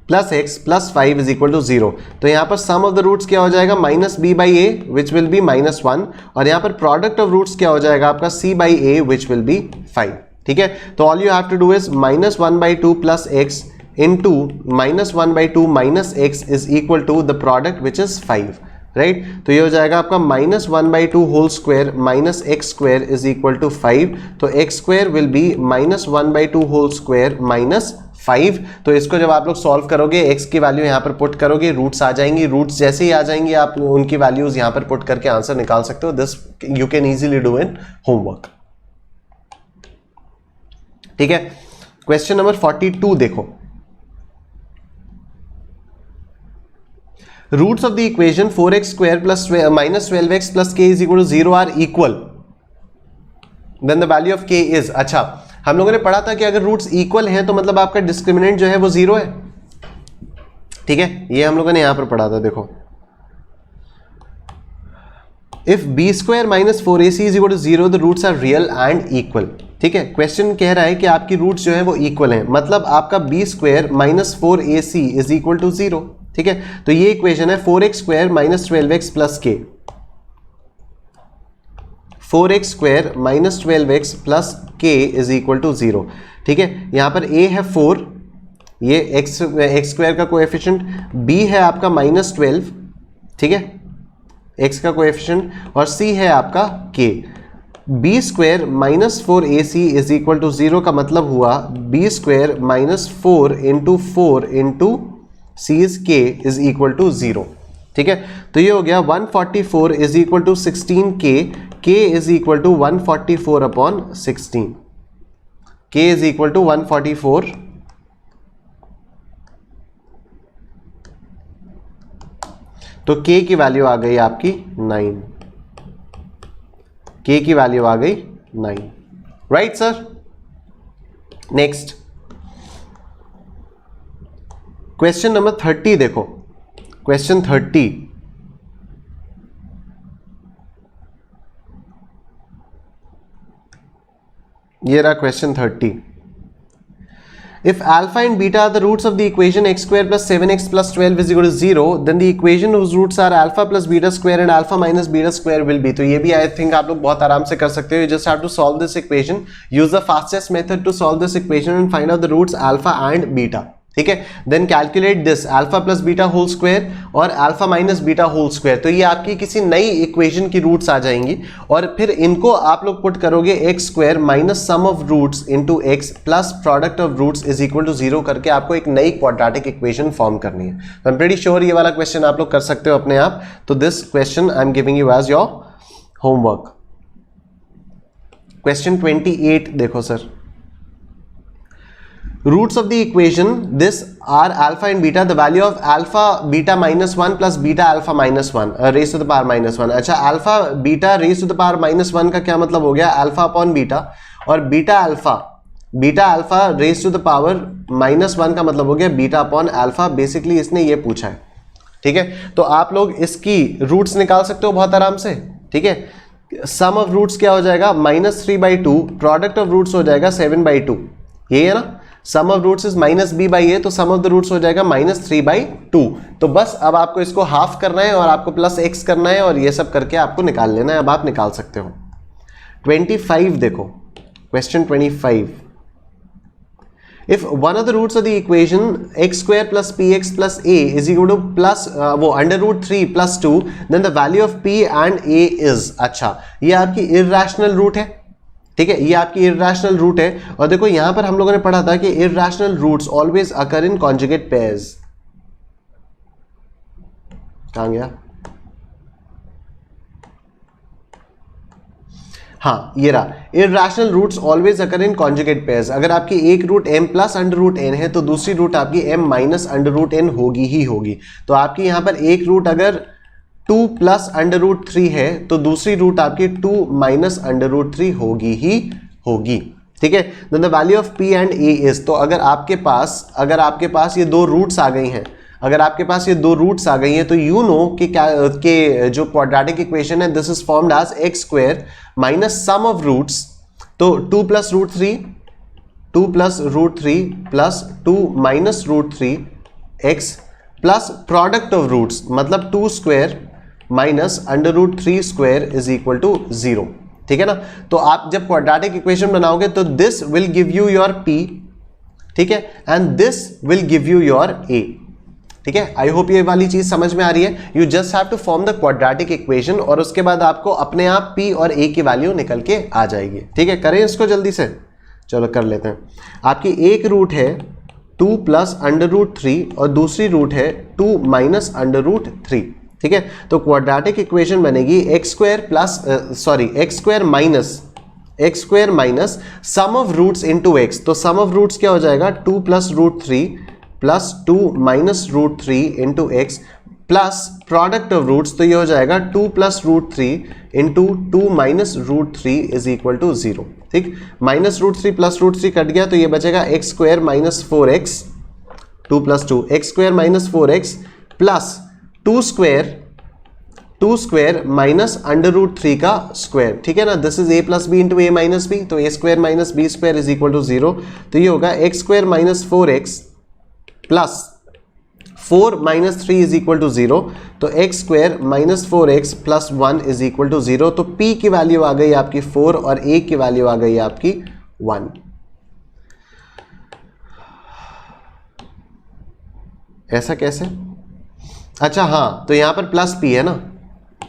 plus x plus 5 is equal to 0। तो यहाँ पर सम ऑफ द रूट्स क्या हो जाएगा, -b/a विच विल बी -1, और यहाँ पर प्रोडक्ट ऑफ रूट्स क्या हो जाएगा आपका c/a विच विल बी 5, ठीक है। तो all you have to do is -1/2 plus x into -1/2 minus x is equal to the product which is 5, right. तो ये हो जाएगा आपका -1/2 whole square minus x square is equal to 5, तो x square will be -1/2 whole square minus 5। तो इसको जब आप लोग सॉल्व करोगे, x की वैल्यू यहाँ पर पुट करोगे, रूट्स आ जाएंगी, रूट्स जैसे ही आ जाएंगी आप उनकी वैल्यूज यहाँ पर पुट करके आंसर निकाल सकते हो। This you can easily do in homework, ठीक है। क्वेश्चन नंबर 42 देखो, roots of the equation 4x square plus minus 12x plus k is equal to 0 are equal, then the value of k is, अच्छा हम लोगों ने पढ़ा था कि अगर रूट्स इक्वल हैं तो मतलब आपका डिस्क्रिमिनेंट जो है वो 0 है, ठीक है। ये हम लोगों ने यहां पर पढ़ा था, देखो, if b square minus 4ac is equal to 0 the roots are real and equal, ठीक है। क्वेश्चन कह रहा है कि आपकी रूट्स जो है वो इक्वल हैं, मतलब आपका b square minus 4ac is equal to 0, ठीक है। तो ये इक्वेशन है 4x square minus 12x plus k, 4x square minus 12x plus k is equal to 0। ठीक है, यहाँ पर a है 4, ये x स्क्वायर का कोएफिशिएंट, b है आपका -12, ठीक है, x का कोएफिशिएंट, और c है आपका k। b square minus 4ac is equal to 0 का मतलब हुआ b square minus 4 into 4 into c is k is equal to 0। ठीक है, तो ये हो गया 144 is equal to 16k, k is equal to 144 upon 16, k is equal to 144, तो k की वैल्यू आ गई आपकी 9, k की वैल्यू आ गई 9, right sir. Next question number 30 देखो, क्वेश्चन 30, ये रहा question 30। If alpha and beta are the roots of the equation x square plus 7x plus 12 is equal to 0, then the equation whose roots are alpha plus beta square and alpha minus beta square will be। तो ये भी I think आप लोग बहुत आराम से कर सकते हो। You just have to solve this equation, use the fastest method to solve this equation and find out the roots alpha and beta। ठीक है, then calculate this alpha plus beta whole square और alpha minus beta whole square. तो ये आपकी किसी नई equation की roots आ जाएंगी और फिर इनको आप लोग पुट करोगे x square minus sum of roots into x plus product of roots is equal to 0 करके आपको एक नई क्वाड्रेटिक इक्वेशन फॉर्म करनी है। आई एम प्रीटी श्योर ये वाला क्वेश्चन आप लोग कर सकते हो अपने आप। तो this question I am giving you as your homework. Question 28 देखो sir, roots of the equation this are alpha and beta, the value of alpha beta minus 1 plus beta alpha minus 1 raised to the power minus 1। अच्छा, alpha beta raised to the power minus 1 का क्या मतलब हो गया, alpha upon beta, और beta alpha raised to the power minus 1 का मतलब हो गया beta upon alpha। बेसिकली इसने ये पूछा है। ठीक है, तो आप लोग इसकी रूट्स निकाल सकते हो बहुत आराम से। ठीक है, सम ऑफ रूट्स क्या हो जाएगा, -3/2, प्रोडक्ट ऑफ रूट्स हो जाएगा 7/2, यही है ना। सम ऑफ रूट्स इज -b/a, तो सम ऑफ द रूट्स हो जाएगा -3/2। तो बस अब आपको इसको हाफ करना है और आपको प्लस x करना है और ये सब करके आपको निकाल लेना है। अब आप निकाल सकते हो। 25 देखो, question 25, if one of the roots of the equation x square plus px plus a is equal to plus वो √3 + 2, then the value of p and a is. अच्छा, ये आपकी इररेशनल रूट है। ठीक है, ये आपकी इररेशनल रूट है। और देखो यहां पर हम लोगों ने पढ़ा था कि इररेशनल रूट्स ऑलवेज अकर इन कॉन्जुगेट पेयर्स। कहां गया, हाँ ये रहा, इररेशनल रूट्स ऑलवेज अकर इन कॉन्जुगेट पेयर्स। अगर आपकी एक रूट m प्लस √n है तो दूसरी रूट आपकी m माइनस √n होगी ही होगी। तो आपकी यहां पर एक रूट अगर 2 प्लस √3 है तो दूसरी रूट आपकी 2 माइनस √3 होगी ही होगी। ठीक है, then the value of p and a is. तो अगर आपके पास ये दो रूट्स आ गई हैं, तो यू नो कि जो क्वाड्रेटिक इक्वेशन है this is formed as x square minus sum of roots, तो 2 plus √3 plus 2 minus √3 x plus product of roots, मतलब 2 square minus √3 square is equal to 0। ठीक है ना। तो आप जब क्वाड्रेटिक इक्वेशन बनाओगे तो this will give you your p, ठीक है, and this will give you your a। ठीक है, आई होप ये वाली चीज समझ में आ रही है। You just have to form the quadratic equation और उसके बाद आपको अपने आप p और a की वैल्यू निकल के आ जाएगी। ठीक है, करें इसको जल्दी से, चलो कर लेते हैं। आपकी एक रूट है 2 प्लस √3 और दूसरी रूट है 2 माइनस √3। ठीक है, तो क्वाड्रेटिक इक्वेशन बनेगी x square minus sum of roots into x। तो सम ऑफ रूट्स क्या हो जाएगा, 2 plus √3 plus 2 minus √3 into x plus product of roots, तो ये हो जाएगा 2 plus √3 into 2 minus √3 is equal to 0। ठीक, माइनस √3 प्लस √3 कट गया तो ये बचेगा x square minus 4x, 2 plus 2 x square minus 4x plus 2 square minus √3 का स्क्वायर। ठीक है ना, this is a plus b into a minus b, तो a square minus b square is equal to 0। तो ये होगा x square minus 4x plus 4 minus 3 is equal to 0, तो x square minus 4x plus 1 is equal to 0। तो p की value आ गई आपकी 4 और a की वैल्यू आ गई आपकी 1। ऐसा कैसे? अच्छा हाँ, तो यहां पर प्लस p है ना,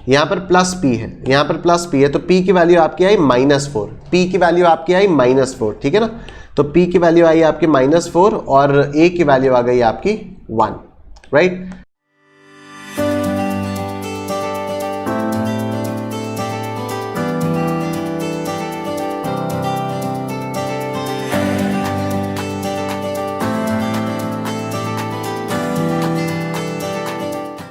यहां पर प्लस p है, यहां पर प्लस p है, तो p की वैल्यू आपकी आई -4, p की वैल्यू आपकी आई -4, ठीक है ना। तो p की वैल्यू आई आपकी -4 और a की वैल्यू आ गई आपकी 1, राइट।